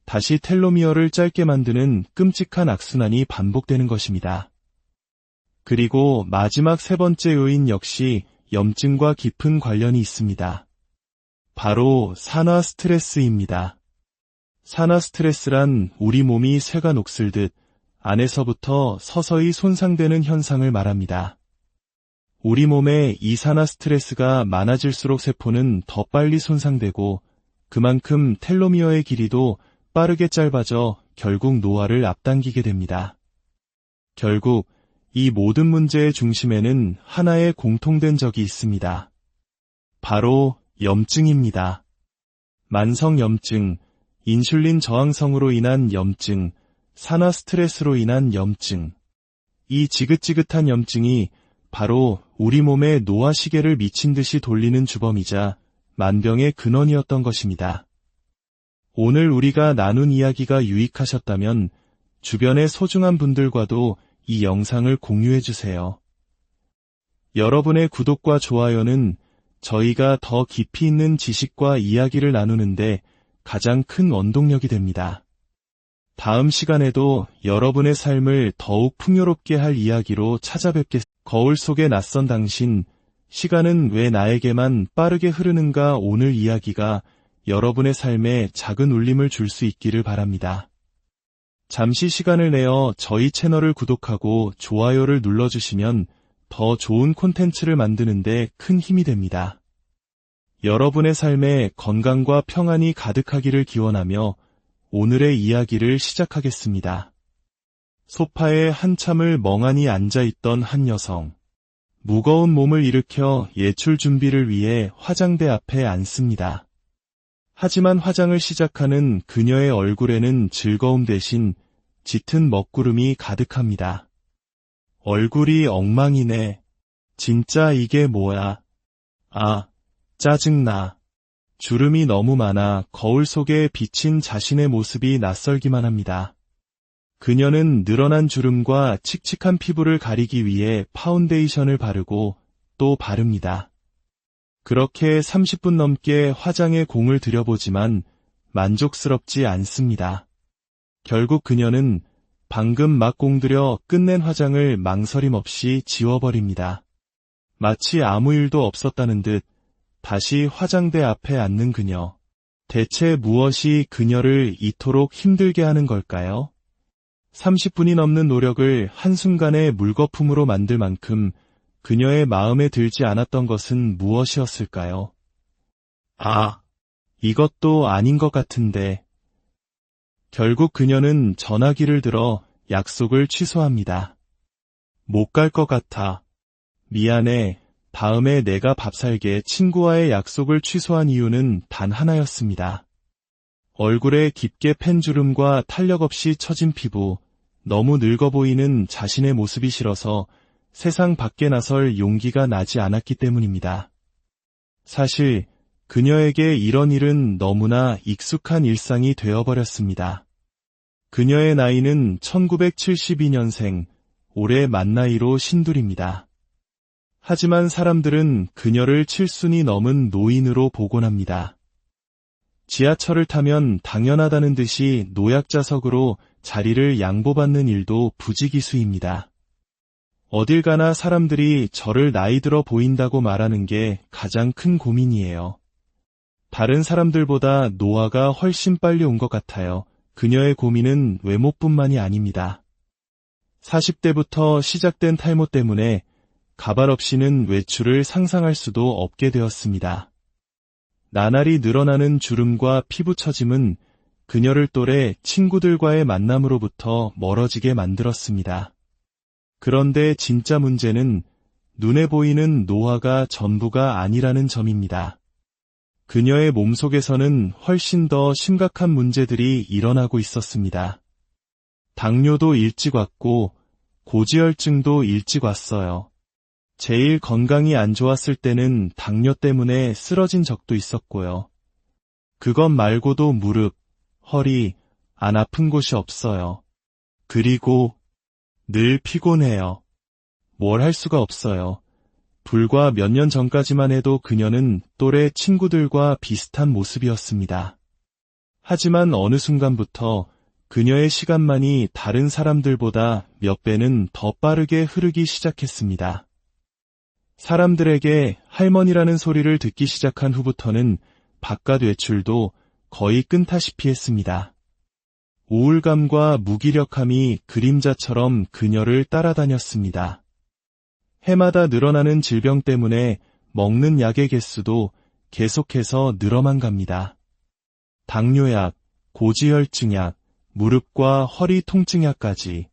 다시 텔로미어를 짧게 만드는 끔찍한 악순환이 반복되는 것입니다. 그리고 마지막 세 번째 요인 역시 염증과 깊은 관련이 있습니다. 바로 산화 스트레스입니다. 산화 스트레스란 우리 몸이 쇠가 녹슬듯 안에서부터 서서히 손상되는 현상을 말합니다. 우리 몸에 이산화 스트레스가 많아질수록 세포는 더 빨리 손상되고 그만큼 텔로미어의 길이도 빠르게 짧아져 결국 노화를 앞당기게 됩니다. 결국 이 모든 문제의 중심에는 하나의 공통된 적이 있습니다. 바로 염증입니다. 만성염증, 인슐린 저항성으로 인한 염증, 산화 스트레스로 인한 염증. 이 지긋지긋한 염증이 바로 우리 몸의 노화 시계를 미친 듯이 돌리는 주범이자 만병의 근원이었던 것입니다. 오늘 우리가 나눈 이야기가 유익하셨다면 주변의 소중한 분들과도 이 영상을 공유해 주세요. 여러분의 구독과 좋아요는 저희가 더 깊이 있는 지식과 이야기를 나누는데 가장 큰 원동력이 됩니다. 다음 시간에도 여러분의 삶을 더욱 풍요롭게 할 이야기로 찾아뵙겠습니다. 거울 속에 낯선 당신, 시간은 왜 나에게만 빠르게 흐르는가. 오늘 이야기가 여러분의 삶에 작은 울림을 줄 수 있기를 바랍니다. 잠시 시간을 내어 저희 채널을 구독하고 좋아요를 눌러주시면 더 좋은 콘텐츠를 만드는데 큰 힘이 됩니다. 여러분의 삶에 건강과 평안이 가득하기를 기원하며 오늘의 이야기를 시작하겠습니다. 소파에 한참을 멍하니 앉아있던 한 여성. 무거운 몸을 일으켜 예출 준비를 위해 화장대 앞에 앉습니다. 하지만 화장을 시작하는 그녀의 얼굴에는 즐거움 대신 짙은 먹구름이 가득합니다. 얼굴이 엉망이네. 진짜 이게 뭐야. 아, 짜증나. 주름이 너무 많아 거울 속에 비친 자신의 모습이 낯설기만 합니다. 그녀는 늘어난 주름과 칙칙한 피부를 가리기 위해 파운데이션을 바르고 또 바릅니다. 그렇게 30분 넘게 화장에 공을 들여보지만 만족스럽지 않습니다. 결국 그녀는 방금 막 공들여 끝낸 화장을 망설임 없이 지워버립니다. 마치 아무 일도 없었다는 듯 다시 화장대 앞에 앉는 그녀. 대체 무엇이 그녀를 이토록 힘들게 하는 걸까요? 30분이 넘는 노력을 한순간에 물거품으로 만들 만큼 그녀의 마음에 들지 않았던 것은 무엇이었을까요? 아, 이것도 아닌 것 같은데. 결국 그녀는 전화기를 들어 약속을 취소합니다. 못 갈 것 같아. 미안해. 다음에 내가 밥 살게. 친구와의 약속을 취소한 이유는 단 하나였습니다. 얼굴에 깊게 팬 주름과 탄력 없이 처진 피부, 너무 늙어 보이는 자신의 모습이 싫어서 세상 밖에 나설 용기가 나지 않았기 때문입니다. 사실 그녀에게 이런 일은 너무나 익숙한 일상이 되어버렸습니다. 그녀의 나이는 1972년생, 올해 만 나이로 신둘입니다. 하지만 사람들은 그녀를 7순이 넘은 노인으로 보곤 합니다. 지하철을 타면 당연하다는 듯이 노약자석으로 자리를 양보받는 일도 부지기수입니다. 어딜 가나 사람들이 저를 나이 들어 보인다고 말하는 게 가장 큰 고민이에요. 다른 사람들보다 노화가 훨씬 빨리 온 것 같아요. 그녀의 고민은 외모뿐만이 아닙니다. 40대부터 시작된 탈모 때문에 가발 없이는 외출을 상상할 수도 없게 되었습니다. 나날이 늘어나는 주름과 피부 처짐은 그녀를 또래 친구들과의 만남으로부터 멀어지게 만들었습니다. 그런데 진짜 문제는 눈에 보이는 노화가 전부가 아니라는 점입니다. 그녀의 몸속에서는 훨씬 더 심각한 문제들이 일어나고 있었습니다. 당뇨도 일찍 왔고 고지혈증도 일찍 왔어요. 제일 건강이 안 좋았을 때는 당뇨 때문에 쓰러진 적도 있었고요. 그것 말고도 무릎, 허리, 안 아픈 곳이 없어요. 그리고 늘 피곤해요. 뭘 할 수가 없어요. 불과 몇 년 전까지만 해도 그녀는 또래 친구들과 비슷한 모습이었습니다. 하지만 어느 순간부터 그녀의 시간만이 다른 사람들보다 몇 배는 더 빠르게 흐르기 시작했습니다. 사람들에게 할머니라는 소리를 듣기 시작한 후부터는 바깥 외출도 거의 끊다시피 했습니다. 우울감과 무기력함이 그림자처럼 그녀를 따라다녔습니다. 해마다 늘어나는 질병 때문에 먹는 약의 개수도 계속해서 늘어만 갑니다. 당뇨약, 고지혈증약, 무릎과 허리 통증약까지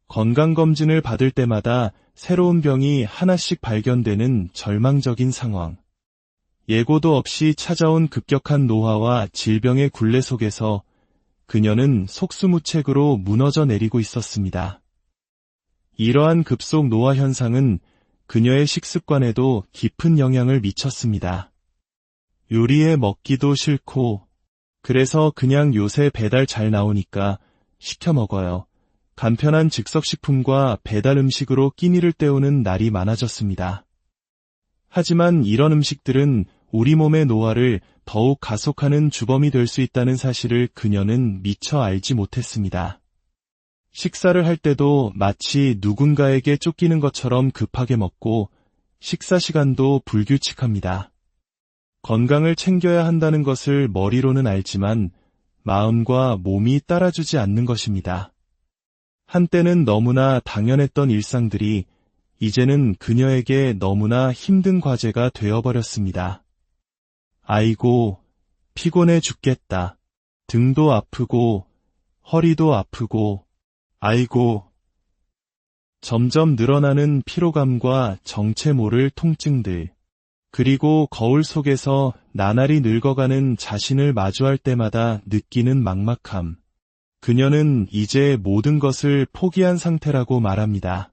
건강검진을 받을 때마다 새로운 병이 하나씩 발견되는 절망적인 상황. 예고도 없이 찾아온 급격한 노화와 질병의 굴레 속에서 그녀는 속수무책으로 무너져 내리고 있었습니다. 이러한 급속 노화 현상은 그녀의 식습관에도 깊은 영향을 미쳤습니다. 요리해 먹기도 싫고 그래서 그냥 요새 배달 잘 나오니까 시켜 먹어요. 간편한 즉석식품과 배달 음식으로 끼니를 때우는 날이 많아졌습니다. 하지만 이런 음식들은 우리 몸의 노화를 더욱 가속하는 주범이 될 수 있다는 사실을 그녀는 미처 알지 못했습니다. 식사를 할 때도 마치 누군가에게 쫓기는 것처럼 급하게 먹고 식사 시간도 불규칙합니다. 건강을 챙겨야 한다는 것을 머리로는 알지만 마음과 몸이 따라주지 않는 것입니다. 한때는 너무나 당연했던 일상들이 이제는 그녀에게 너무나 힘든 과제가 되어버렸습니다. 아이고, 피곤해 죽겠다. 등도 아프고, 허리도 아프고, 아이고. 점점 늘어나는 피로감과 정체 모를 통증들, 그리고 거울 속에서 나날이 늙어가는 자신을 마주할 때마다 느끼는 막막함. 그녀는 이제 모든 것을 포기한 상태라고 말합니다.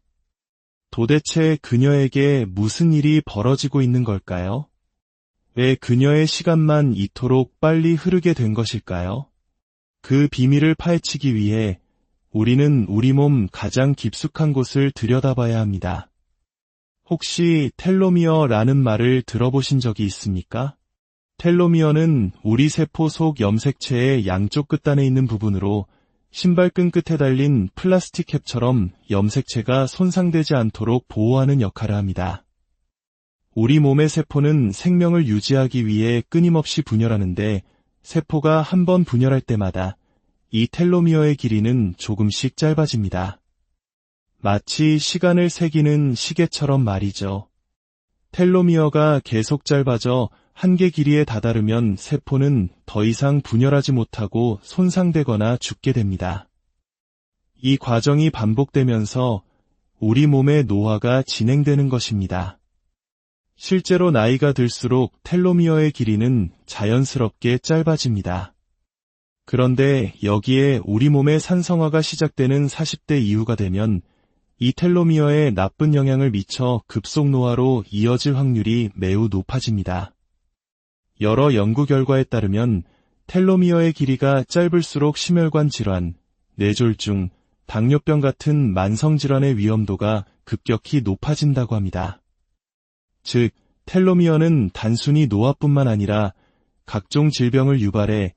도대체 그녀에게 무슨 일이 벌어지고 있는 걸까요? 왜 그녀의 시간만 이토록 빨리 흐르게 된 것일까요? 그 비밀을 파헤치기 위해 우리는 우리 몸 가장 깊숙한 곳을 들여다봐야 합니다. 혹시 텔로미어라는 말을 들어보신 적이 있습니까? 텔로미어는 우리 세포 속 염색체의 양쪽 끝단에 있는 부분으로 신발끈 끝에 달린 플라스틱 캡처럼 염색체가 손상되지 않도록 보호하는 역할을 합니다. 우리 몸의 세포는 생명을 유지하기 위해 끊임없이 분열하는데 세포가 한 번 분열할 때마다 이 텔로미어의 길이는 조금씩 짧아집니다. 마치 시간을 새기는 시계처럼 말이죠. 텔로미어가 계속 짧아져 한계 길이에 다다르면 세포는 더 이상 분열하지 못하고 손상되거나 죽게 됩니다. 이 과정이 반복되면서 우리 몸의 노화가 진행되는 것입니다. 실제로 나이가 들수록 텔로미어의 길이는 자연스럽게 짧아집니다. 그런데 여기에 우리 몸의 산성화가 시작되는 40대 이후가 되면 이 텔로미어에 나쁜 영향을 미쳐 급속 노화로 이어질 확률이 매우 높아집니다. 여러 연구 결과에 따르면 텔로미어의 길이가 짧을수록 심혈관 질환, 뇌졸중, 당뇨병 같은 만성질환의 위험도가 급격히 높아진다고 합니다. 즉, 텔로미어는 단순히 노화뿐만 아니라 각종 질병을 유발해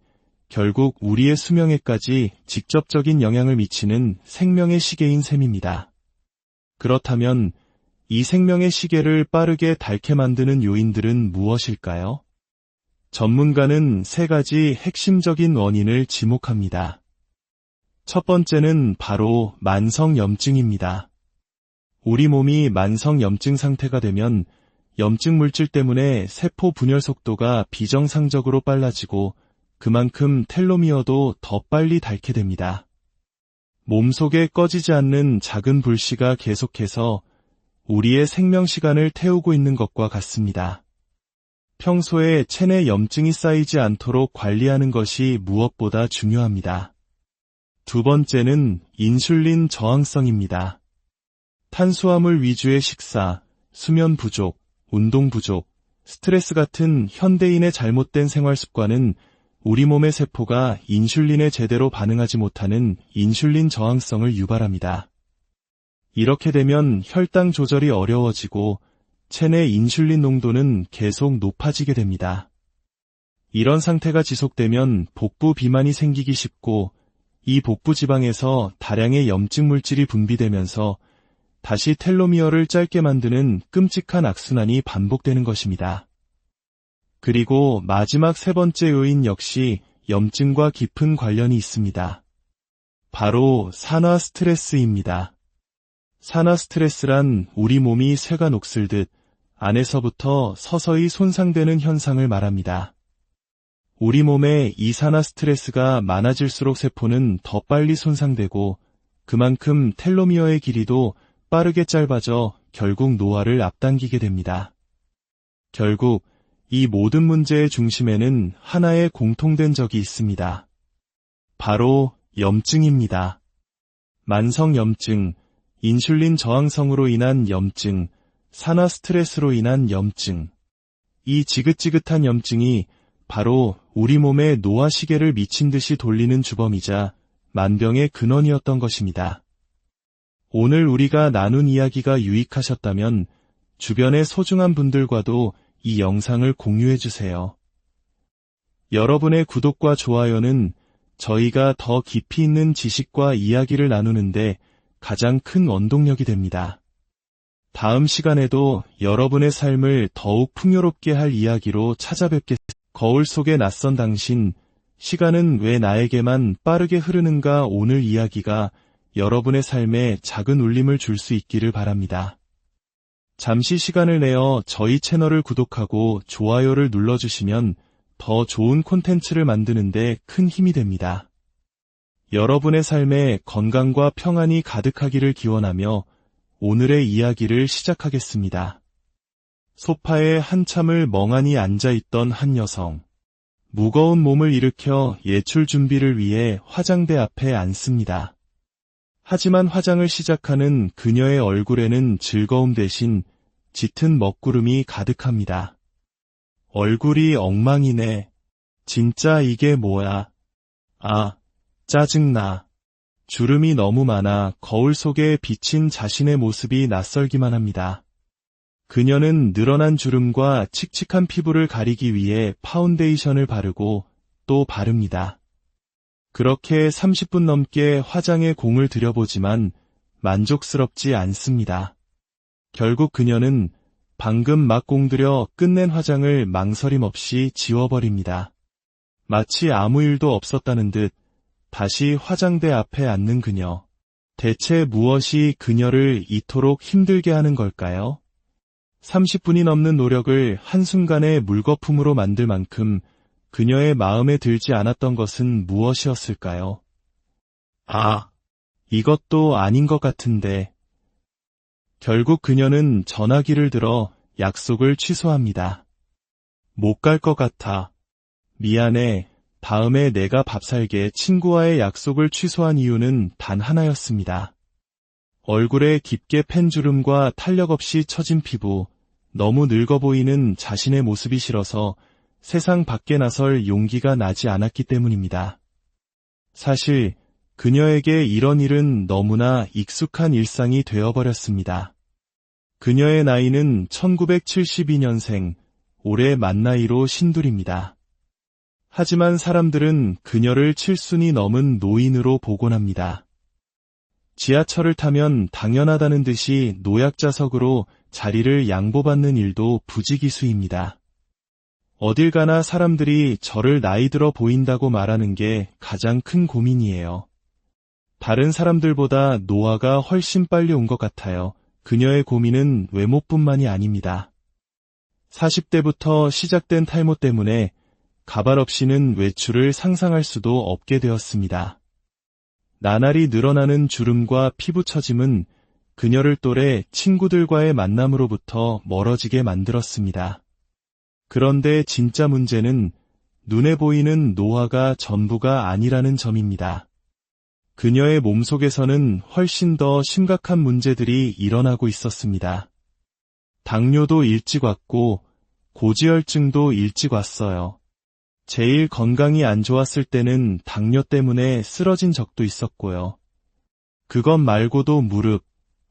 결국 우리의 수명에까지 직접적인 영향을 미치는 생명의 시계인 셈입니다. 그렇다면 이 생명의 시계를 빠르게 닳게 만드는 요인들은 무엇일까요? 전문가는 세 가지 핵심적인 원인을 지목합니다. 첫 번째는 바로 만성염증입니다. 우리 몸이 만성염증 상태가 되면 염증 물질 때문에 세포 분열 속도가 비정상적으로 빨라지고 그만큼 텔로미어도 더 빨리 닳게 됩니다. 몸속에 꺼지지 않는 작은 불씨가 계속해서 우리의 생명 시간을 태우고 있는 것과 같습니다. 평소에 체내 염증이 쌓이지 않도록 관리하는 것이 무엇보다 중요합니다. 두 번째는 인슐린 저항성입니다. 탄수화물 위주의 식사, 수면 부족, 운동 부족, 스트레스 같은 현대인의 잘못된 생활 습관은 우리 몸의 세포가 인슐린에 제대로 반응하지 못하는 인슐린 저항성을 유발합니다. 이렇게 되면 혈당 조절이 어려워지고 체내 인슐린 농도는 계속 높아지게 됩니다. 이런 상태가 지속되면 복부 비만이 생기기 쉽고 이 복부 지방에서 다량의 염증 물질이 분비되면서 다시 텔로미어를 짧게 만드는 끔찍한 악순환이 반복되는 것입니다. 그리고 마지막 세 번째 요인 역시 염증과 깊은 관련이 있습니다. 바로 산화 스트레스입니다. 산화 스트레스란 우리 몸이 쇠가 녹슬듯 안에서부터 서서히 손상되는 현상을 말합니다. 우리 몸에 이산화 스트레스가 많아질수록 세포는 더 빨리 손상되고 그만큼 텔로미어의 길이도 빠르게 짧아져 결국 노화를 앞당기게 됩니다. 결국 이 모든 문제의 중심에는 하나의 공통된 적이 있습니다. 바로 염증입니다. 만성염증, 인슐린 저항성으로 인한 염증, 산화 스트레스로 인한 염증. 이 지긋지긋한 염증이 바로 우리 몸에 노화 시계를 미친 듯이 돌리는 주범이자 만병의 근원이었던 것입니다. 오늘 우리가 나눈 이야기가 유익하셨다면 주변의 소중한 분들과도 이 영상을 공유해 주세요. 여러분의 구독과 좋아요는 저희가 더 깊이 있는 지식과 이야기를 나누는데 가장 큰 원동력이 됩니다. 다음 시간에도 여러분의 삶을 더욱 풍요롭게 할 이야기로 찾아뵙겠습니다. 거울 속에 낯선 당신, 시간은 왜 나에게만 빠르게 흐르는가. 오늘 이야기가 여러분의 삶에 작은 울림을 줄 수 있기를 바랍니다. 잠시 시간을 내어 저희 채널을 구독하고 좋아요를 눌러주시면 더 좋은 콘텐츠를 만드는 데 큰 힘이 됩니다. 여러분의 삶에 건강과 평안이 가득하기를 기원하며 오늘의 이야기를 시작하겠습니다. 소파에 한참을 멍하니 앉아있던 한 여성. 무거운 몸을 일으켜 예출 준비를 위해 화장대 앞에 앉습니다. 하지만 화장을 시작하는 그녀의 얼굴에는 즐거움 대신 짙은 먹구름이 가득합니다. 얼굴이 엉망이네. 진짜 이게 뭐야. 아, 짜증나. 주름이 너무 많아 거울 속에 비친 자신의 모습이 낯설기만 합니다. 그녀는 늘어난 주름과 칙칙한 피부를 가리기 위해 파운데이션을 바르고 또 바릅니다. 그렇게 30분 넘게 화장에 공을 들여보지만 만족스럽지 않습니다. 결국 그녀는 방금 막 공들여 끝낸 화장을 망설임 없이 지워버립니다. 마치 아무 일도 없었다는 듯 다시 화장대 앞에 앉는 그녀. 대체 무엇이 그녀를 이토록 힘들게 하는 걸까요? 30분이 넘는 노력을 한순간에 물거품으로 만들 만큼 그녀의 마음에 들지 않았던 것은 무엇이었을까요? 아, 이것도 아닌 것 같은데. 결국 그녀는 전화기를 들어 약속을 취소합니다. 못 갈 것 같아. 미안해. 다음에 내가 밥 살게. 친구와의 약속을 취소한 이유는 단 하나였습니다. 얼굴에 깊게 팬 주름과 탄력 없이 처진 피부, 너무 늙어 보이는 자신의 모습이 싫어서 세상 밖에 나설 용기가 나지 않았기 때문입니다. 사실 그녀에게 이런 일은 너무나 익숙한 일상이 되어버렸습니다. 그녀의 나이는 1972년생, 올해 만 나이로 신둘입니다. 하지만 사람들은 그녀를 7순이 넘은 노인으로 보곤 합니다. 지하철을 타면 당연하다는 듯이 노약자석으로 자리를 양보받는 일도 부지기수입니다. 어딜 가나 사람들이 저를 나이 들어 보인다고 말하는 게 가장 큰 고민이에요. 다른 사람들보다 노화가 훨씬 빨리 온 것 같아요. 그녀의 고민은 외모뿐만이 아닙니다. 40대부터 시작된 탈모 때문에 가발 없이는 외출을 상상할 수도 없게 되었습니다. 나날이 늘어나는 주름과 피부 처짐은 그녀를 또래 친구들과의 만남으로부터 멀어지게 만들었습니다. 그런데 진짜 문제는 눈에 보이는 노화가 전부가 아니라는 점입니다. 그녀의 몸속에서는 훨씬 더 심각한 문제들이 일어나고 있었습니다. 당뇨도 일찍 왔고 고지혈증도 일찍 왔어요. 제일 건강이 안 좋았을 때는 당뇨 때문에 쓰러진 적도 있었고요. 그것 말고도 무릎,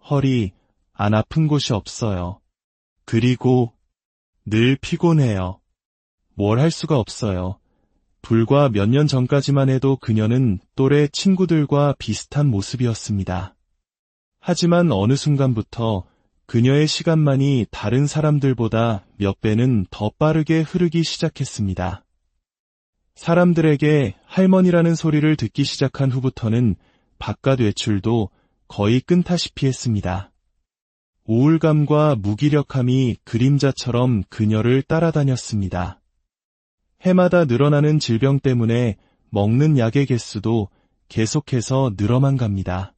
허리, 안 아픈 곳이 없어요. 그리고 늘 피곤해요. 뭘 할 수가 없어요. 불과 몇 년 전까지만 해도 그녀는 또래 친구들과 비슷한 모습이었습니다. 하지만 어느 순간부터 그녀의 시간만이 다른 사람들보다 몇 배는 더 빠르게 흐르기 시작했습니다. 사람들에게 할머니라는 소리를 듣기 시작한 후부터는 바깥 외출도 거의 끊다시피 했습니다. 우울감과 무기력함이 그림자처럼 그녀를 따라다녔습니다. 해마다 늘어나는 질병 때문에 먹는 약의 개수도 계속해서 늘어만 갑니다.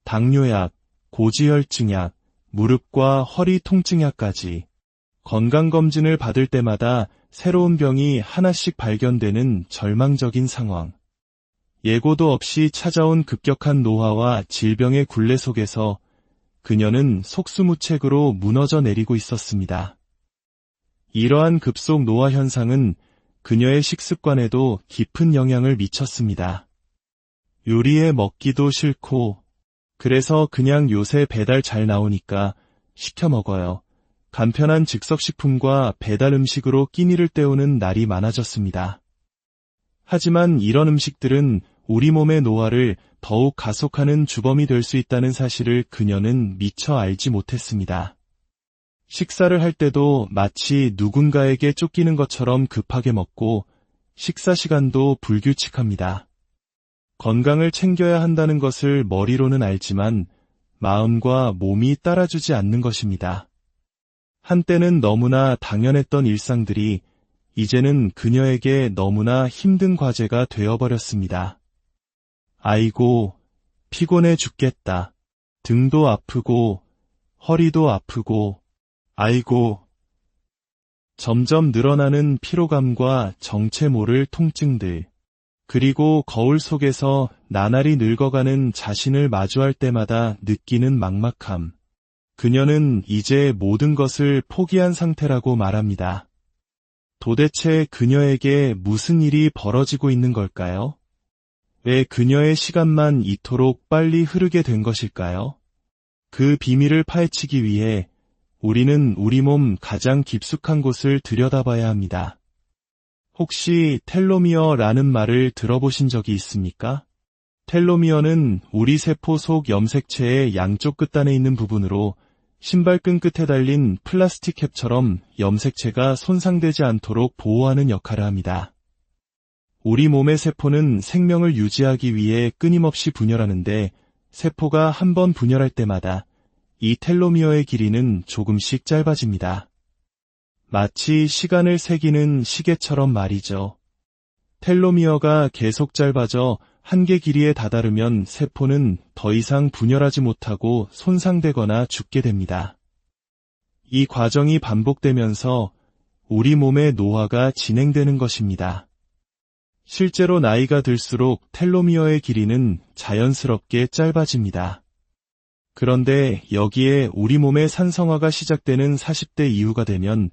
당뇨약, 고지혈증약, 무릎과 허리 통증약까지 건강검진을 받을 때마다 새로운 병이 하나씩 발견되는 절망적인 상황. 예고도 없이 찾아온 급격한 노화와 질병의 굴레 속에서 그녀는 속수무책으로 무너져 내리고 있었습니다. 이러한 급속 노화 현상은 그녀의 식습관에도 깊은 영향을 미쳤습니다. 요리해 먹기도 싫고, 그래서 그냥 요새 배달 잘 나오니까 시켜 먹어요. 간편한 즉석식품과 배달 음식으로 끼니를 때우는 날이 많아졌습니다. 하지만 이런 음식들은 우리 몸의 노화를 더욱 가속하는 주범이 될 수 있다는 사실을 그녀는 미처 알지 못했습니다. 식사를 할 때도 마치 누군가에게 쫓기는 것처럼 급하게 먹고 식사 시간도 불규칙합니다. 건강을 챙겨야 한다는 것을 머리로는 알지만 마음과 몸이 따라주지 않는 것입니다. 한때는 너무나 당연했던 일상들이 이제는 그녀에게 너무나 힘든 과제가 되어버렸습니다. 아이고, 피곤해 죽겠다. 등도 아프고, 허리도 아프고, 아이고. 점점 늘어나는 피로감과 정체 모를 통증들, 그리고 거울 속에서 나날이 늙어가는 자신을 마주할 때마다 느끼는 막막함. 그녀는 이제 모든 것을 포기한 상태라고 말합니다. 도대체 그녀에게 무슨 일이 벌어지고 있는 걸까요? 왜 그녀의 시간만 이토록 빨리 흐르게 된 것일까요? 그 비밀을 파헤치기 위해 우리는 우리 몸 가장 깊숙한 곳을 들여다봐야 합니다. 혹시 텔로미어라는 말을 들어보신 적이 있습니까? 텔로미어는 우리 세포 속 염색체의 양쪽 끝단에 있는 부분으로 신발끈 끝에 달린 플라스틱 캡처럼 염색체가 손상되지 않도록 보호하는 역할을 합니다. 우리 몸의 세포는 생명을 유지하기 위해 끊임없이 분열하는데 세포가 한 번 분열할 때마다 이 텔로미어의 길이는 조금씩 짧아집니다. 마치 시간을 새기는 시계처럼 말이죠. 텔로미어가 계속 짧아져 한계 길이에 다다르면 세포는 더 이상 분열하지 못하고 손상되거나 죽게 됩니다. 이 과정이 반복되면서 우리 몸의 노화가 진행되는 것입니다. 실제로 나이가 들수록 텔로미어의 길이는 자연스럽게 짧아집니다. 그런데 여기에 우리 몸의 산성화가 시작되는 40대 이후가 되면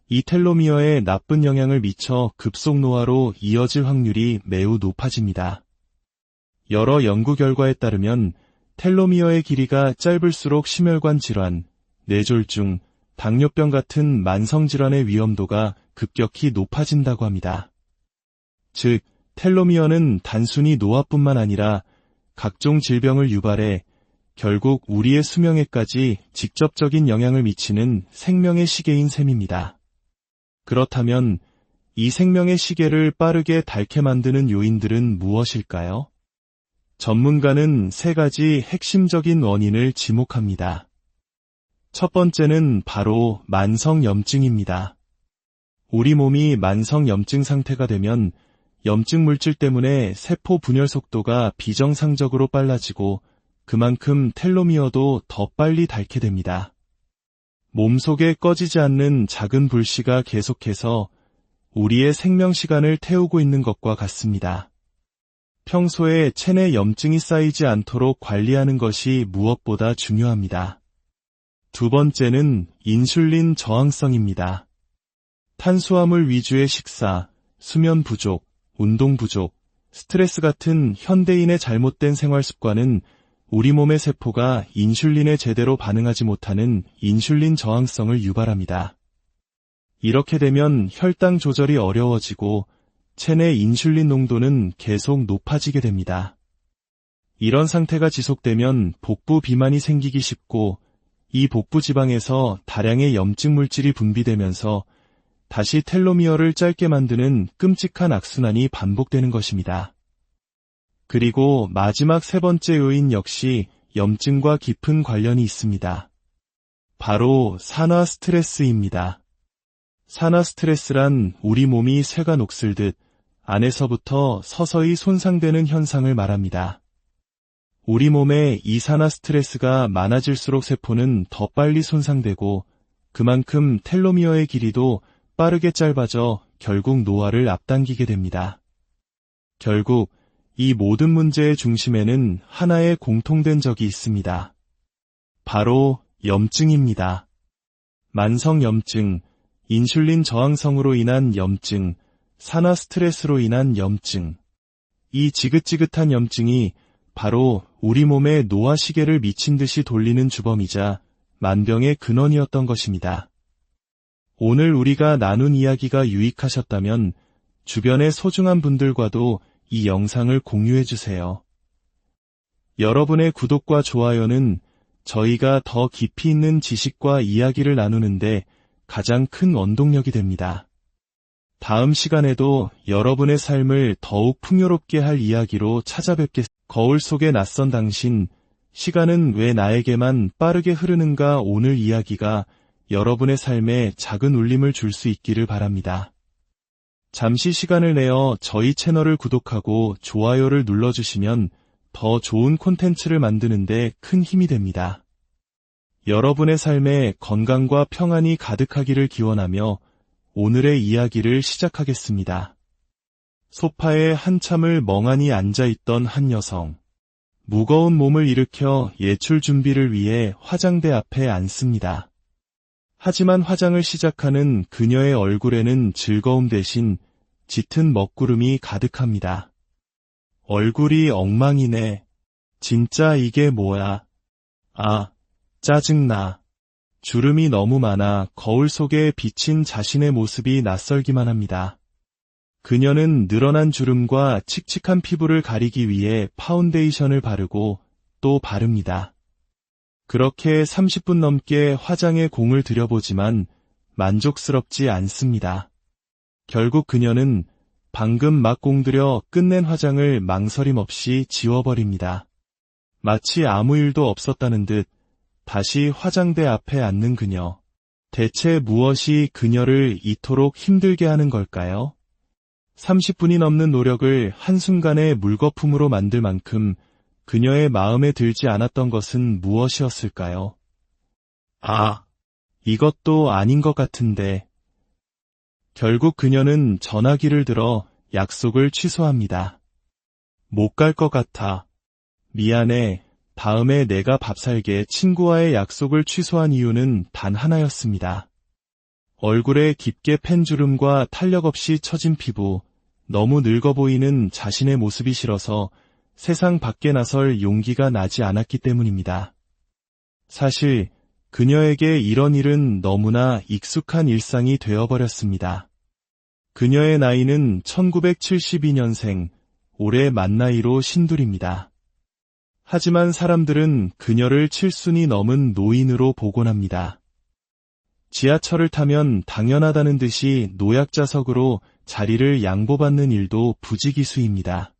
이 텔로미어에 나쁜 영향을 미쳐 급속 노화로 이어질 확률이 매우 높아집니다. 여러 연구 결과에 따르면 텔로미어의 길이가 짧을수록 심혈관 질환, 뇌졸중, 당뇨병 같은 만성질환의 위험도가 급격히 높아진다고 합니다. 즉, 텔로미어는 단순히 노화뿐만 아니라 각종 질병을 유발해 결국 우리의 수명에까지 직접적인 영향을 미치는 생명의 시계인 셈입니다. 그렇다면 이 생명의 시계를 빠르게 닳게 만드는 요인들은 무엇일까요? 전문가는 세 가지 핵심적인 원인을 지목합니다. 첫 번째는 바로 만성염증입니다. 우리 몸이 만성염증 상태가 되면 염증 물질 때문에 세포 분열 속도가 비정상적으로 빨라지고 그만큼 텔로미어도 더 빨리 닳게 됩니다. 몸속에 꺼지지 않는 작은 불씨가 계속해서 우리의 생명 시간을 태우고 있는 것과 같습니다. 평소에 체내 염증이 쌓이지 않도록 관리하는 것이 무엇보다 중요합니다. 두 번째는 인슐린 저항성입니다. 탄수화물 위주의 식사, 수면 부족, 운동 부족, 스트레스 같은 현대인의 잘못된 생활 습관은 우리 몸의 세포가 인슐린에 제대로 반응하지 못하는 인슐린 저항성을 유발합니다. 이렇게 되면 혈당 조절이 어려워지고 체내 인슐린 농도는 계속 높아지게 됩니다. 이런 상태가 지속되면 복부 비만이 생기기 쉽고 이 복부 지방에서 다량의 염증 물질이 분비되면서 다시 텔로미어를 짧게 만드는 끔찍한 악순환이 반복되는 것입니다. 그리고 마지막 세 번째 요인 역시 염증과 깊은 관련이 있습니다. 바로 산화 스트레스입니다. 산화 스트레스란 우리 몸이 쇠가 녹슬듯 안에서부터 서서히 손상되는 현상을 말합니다. 우리 몸에 이산화 스트레스가 많아질수록 세포는 더 빨리 손상되고 그만큼 텔로미어의 길이도 빠르게 짧아져 결국 노화를 앞당기게 됩니다. 결국 이 모든 문제의 중심에는 하나의 공통된 적이 있습니다. 바로 염증입니다. 만성염증, 인슐린 저항성으로 인한 염증, 산화 스트레스로 인한 염증. 이 지긋지긋한 염증이 바로 우리 몸에 노화 시계를 미친 듯이 돌리는 주범이자 만병의 근원이었던 것입니다. 오늘 우리가 나눈 이야기가 유익하셨다면 주변의 소중한 분들과도 이 영상을 공유해 주세요. 여러분의 구독과 좋아요는 저희가 더 깊이 있는 지식과 이야기를 나누는데 가장 큰 원동력이 됩니다. 다음 시간에도 여러분의 삶을 더욱 풍요롭게 할 이야기로 찾아뵙겠습니다. 거울 속의 낯선 당신, 시간은 왜 나에게만 빠르게 흐르는가. 오늘 이야기가 여러분의 삶에 작은 울림을 줄 수 있기를 바랍니다. 잠시 시간을 내어 저희 채널을 구독하고 좋아요를 눌러주시면 더 좋은 콘텐츠를 만드는데 큰 힘이 됩니다. 여러분의 삶에 건강과 평안이 가득하기를 기원하며 오늘의 이야기를 시작하겠습니다. 소파에 한참을 멍하니 앉아있던 한 여성. 무거운 몸을 일으켜 예출 준비를 위해 화장대 앞에 앉습니다. 하지만 화장을 시작하는 그녀의 얼굴에는 즐거움 대신 짙은 먹구름이 가득합니다. 얼굴이 엉망이네. 진짜 이게 뭐야. 아, 짜증나. 주름이 너무 많아 거울 속에 비친 자신의 모습이 낯설기만 합니다. 그녀는 늘어난 주름과 칙칙한 피부를 가리기 위해 파운데이션을 바르고 또 바릅니다. 그렇게 30분 넘게 화장에 공을 들여보지만 만족스럽지 않습니다. 결국 그녀는 방금 막 공들여 끝낸 화장을 망설임 없이 지워버립니다. 마치 아무 일도 없었다는 듯 다시 화장대 앞에 앉는 그녀. 대체 무엇이 그녀를 이토록 힘들게 하는 걸까요? 30분이 넘는 노력을 한순간에 물거품으로 만들 만큼 그녀의 마음에 들지 않았던 것은 무엇이었을까요? 아, 이것도 아닌 것 같은데. 결국 그녀는 전화기를 들어 약속을 취소합니다. 못 갈 것 같아. 미안해. 다음에 내가 밥 살게. 친구와의 약속을 취소한 이유는 단 하나였습니다. 얼굴에 깊게 팬 주름과 탄력 없이 처진 피부, 너무 늙어 보이는 자신의 모습이 싫어서 세상 밖에 나설 용기가 나지 않았기 때문입니다. 사실 그녀에게 이런 일은 너무나 익숙한 일상이 되어버렸습니다. 그녀의 나이는 1972년생, 올해 만 나이로 신둘입니다. 하지만 사람들은 그녀를 7순이 넘은 노인으로 보곤 합니다. 지하철을 타면 당연하다는 듯이 노약자석으로 자리를 양보받는 일도 부지기수입니다.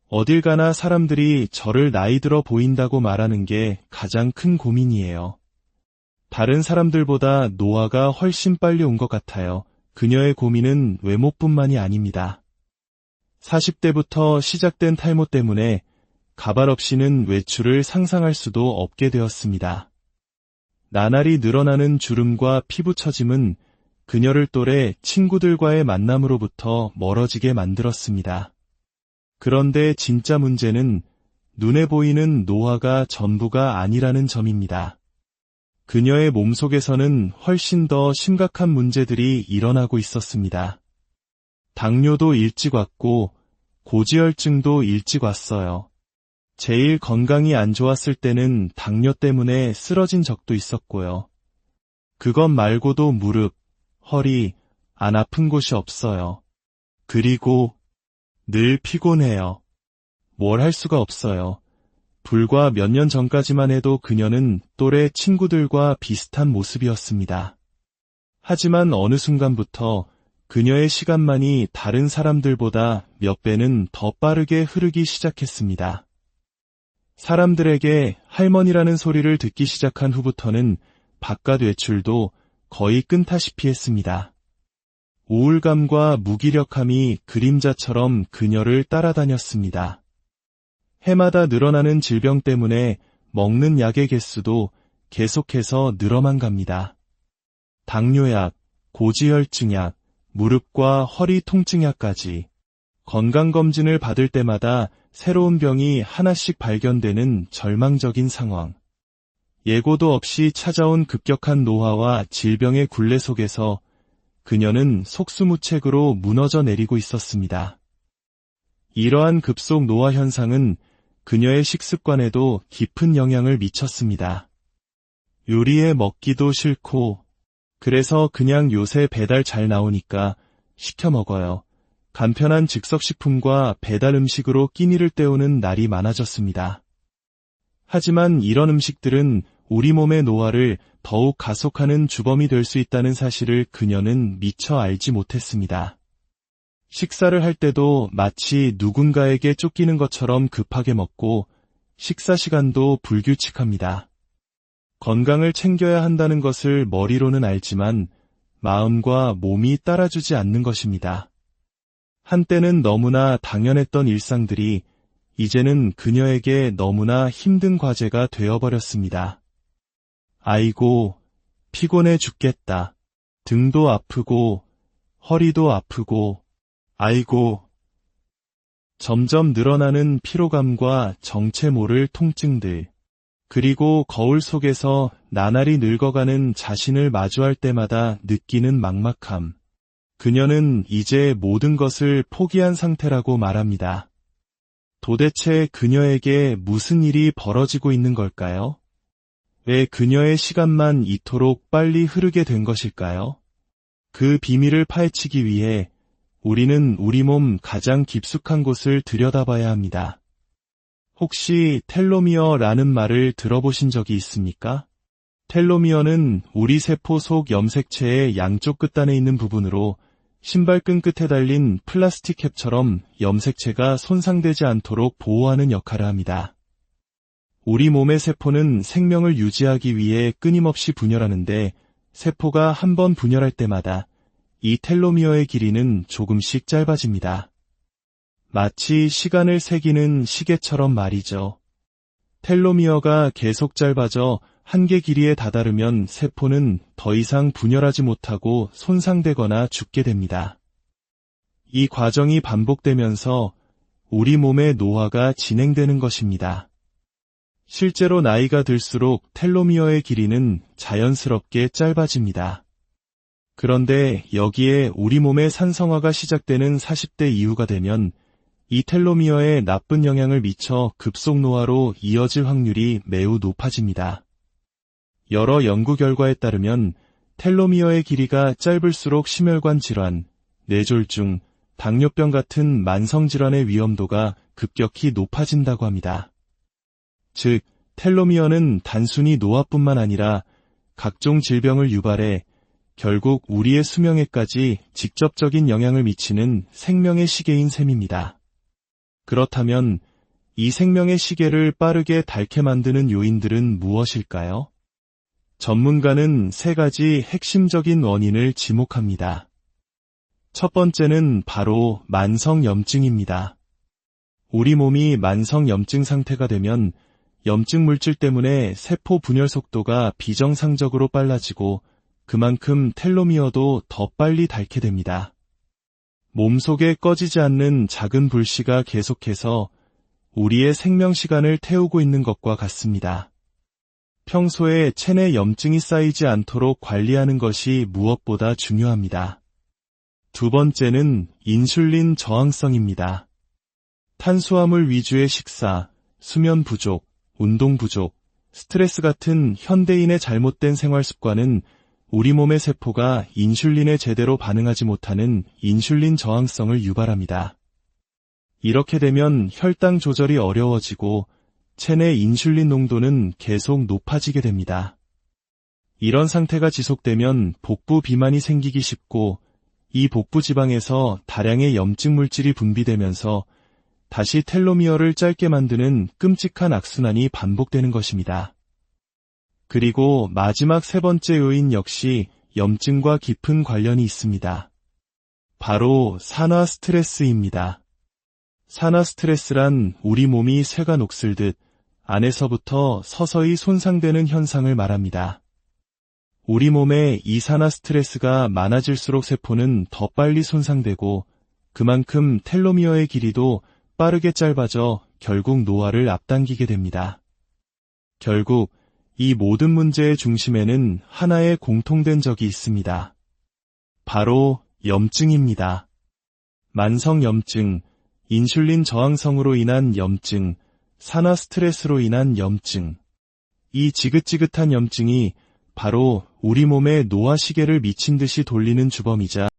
어딜 가나 사람들이 저를 나이 들어 보인다고 말하는 게 가장 큰 고민이에요. 다른 사람들보다 노화가 훨씬 빨리 온 것 같아요. 그녀의 고민은 외모뿐만이 아닙니다. 40대부터 시작된 탈모 때문에 가발 없이는 외출을 상상할 수도 없게 되었습니다. 나날이 늘어나는 주름과 피부 처짐은 그녀를 또래 친구들과의 만남으로부터 멀어지게 만들었습니다. 그런데 진짜 문제는 눈에 보이는 노화가 전부가 아니라는 점입니다. 그녀의 몸속에서는 훨씬 더 심각한 문제들이 일어나고 있었습니다. 당뇨도 일찍 왔고 고지혈증도 일찍 왔어요. 제일 건강이 안 좋았을 때는 당뇨 때문에 쓰러진 적도 있었고요. 그것 말고도 무릎, 허리, 안 아픈 곳이 없어요. 그리고 늘 피곤해요. 뭘 할 수가 없어요. 불과 몇 년 전까지만 해도 그녀는 또래 친구들과 비슷한 모습이었습니다. 하지만 어느 순간부터 그녀의 시간만이 다른 사람들보다 몇 배는 더 빠르게 흐르기 시작했습니다. 사람들에게 할머니라는 소리를 듣기 시작한 후부터는 바깥 외출도 거의 끊다시피 했습니다. 우울감과 무기력함이 그림자처럼 그녀를 따라다녔습니다. 해마다 늘어나는 질병 때문에 먹는 약의 개수도 계속해서 늘어만 갑니다. 당뇨약, 고지혈증약, 무릎과 허리 통증약까지 건강검진을 받을 때마다 새로운 병이 하나씩 발견되는 절망적인 상황. 예고도 없이 찾아온 급격한 노화와 질병의 굴레 속에서 그녀는 속수무책으로 무너져 내리고 있었습니다. 이러한 급속 노화 현상은 그녀의 식습관에도 깊은 영향을 미쳤습니다. 요리해 먹기도 싫고, 그래서 그냥 요새 배달 잘 나오니까 시켜 먹어요. 간편한 즉석식품과 배달 음식으로 끼니를 때우는 날이 많아졌습니다. 하지만 이런 음식들은 우리 몸의 노화를 더욱 가속하는 주범이 될 수 있다는 사실을 그녀는 미처 알지 못했습니다. 식사를 할 때도 마치 누군가에게 쫓기는 것처럼 급하게 먹고 식사 시간도 불규칙합니다. 건강을 챙겨야 한다는 것을 머리로는 알지만 마음과 몸이 따라주지 않는 것입니다. 한때는 너무나 당연했던 일상들이 이제는 그녀에게 너무나 힘든 과제가 되어버렸습니다. 아이고, 피곤해 죽겠다. 등도 아프고, 허리도 아프고, 아이고. 점점 늘어나는 피로감과 정체 모를 통증들, 그리고 거울 속에서 나날이 늙어가는 자신을 마주할 때마다 느끼는 막막함. 그녀는 이제 모든 것을 포기한 상태라고 말합니다. 도대체 그녀에게 무슨 일이 벌어지고 있는 걸까요? 왜 그녀의 시간만 이토록 빨리 흐르게 된 것일까요? 그 비밀을 파헤치기 위해 우리는 우리 몸 가장 깊숙한 곳을 들여다봐야 합니다. 혹시 텔로미어라는 말을 들어보신 적이 있습니까? 텔로미어는 우리 세포 속 염색체의 양쪽 끝단에 있는 부분으로 신발끈 끝에 달린 플라스틱 캡처럼 염색체가 손상되지 않도록 보호하는 역할을 합니다. 우리 몸의 세포는 생명을 유지하기 위해 끊임없이 분열하는데 세포가 한 번 분열할 때마다 이 텔로미어의 길이는 조금씩 짧아집니다. 마치 시간을 새기는 시계처럼 말이죠. 텔로미어가 계속 짧아져 한계 길이에 다다르면 세포는 더 이상 분열하지 못하고 손상되거나 죽게 됩니다. 이 과정이 반복되면서 우리 몸의 노화가 진행되는 것입니다. 실제로 나이가 들수록 텔로미어의 길이는 자연스럽게 짧아집니다. 그런데 여기에 우리 몸의 산성화가 시작되는 40대 이후가 되면 이 텔로미어에 나쁜 영향을 미쳐 급속 노화로 이어질 확률이 매우 높아집니다. 여러 연구 결과에 따르면 텔로미어의 길이가 짧을수록 심혈관 질환, 뇌졸중, 당뇨병 같은 만성질환의 위험도가 급격히 높아진다고 합니다. 즉, 텔로미어는 단순히 노화뿐만 아니라 각종 질병을 유발해 결국 우리의 수명에까지 직접적인 영향을 미치는 생명의 시계인 셈입니다. 그렇다면 이 생명의 시계를 빠르게 닳게 만드는 요인들은 무엇일까요? 전문가는 세 가지 핵심적인 원인을 지목합니다. 첫 번째는 바로 만성염증입니다. 우리 몸이 만성염증 상태가 되면 염증 물질 때문에 세포 분열 속도가 비정상적으로 빨라지고 그만큼 텔로미어도 더 빨리 닳게 됩니다. 몸속에 꺼지지 않는 작은 불씨가 계속해서 우리의 생명 시간을 태우고 있는 것과 같습니다. 평소에 체내 염증이 쌓이지 않도록 관리하는 것이 무엇보다 중요합니다. 두 번째는 인슐린 저항성입니다. 탄수화물 위주의 식사, 수면 부족, 운동 부족, 스트레스 같은 현대인의 잘못된 생활 습관은 우리 몸의 세포가 인슐린에 제대로 반응하지 못하는 인슐린 저항성을 유발합니다. 이렇게 되면 혈당 조절이 어려워지고 체내 인슐린 농도는 계속 높아지게 됩니다. 이런 상태가 지속되면 복부 비만이 생기기 쉽고 이 복부 지방에서 다량의 염증 물질이 분비되면서 다시 텔로미어를 짧게 만드는 끔찍한 악순환이 반복되는 것입니다. 그리고 마지막 세 번째 요인 역시 염증과 깊은 관련이 있습니다. 바로 산화 스트레스입니다. 산화 스트레스란 우리 몸이 쇠가 녹슬듯 안에서부터 서서히 손상되는 현상을 말합니다. 우리 몸에 이산화 스트레스가 많아질수록 세포는 더 빨리 손상되고 그만큼 텔로미어의 길이도 빠르게 짧아져 결국 노화를 앞당기게 됩니다. 결국 이 모든 문제의 중심에는 하나의 공통된 적이 있습니다. 바로 염증입니다. 만성염증, 인슐린 저항성으로 인한 염증, 산화 스트레스로 인한 염증. 이 지긋지긋한 염증이 바로 우리 몸에 노화 시계를 미친 듯이 돌리는 주범이자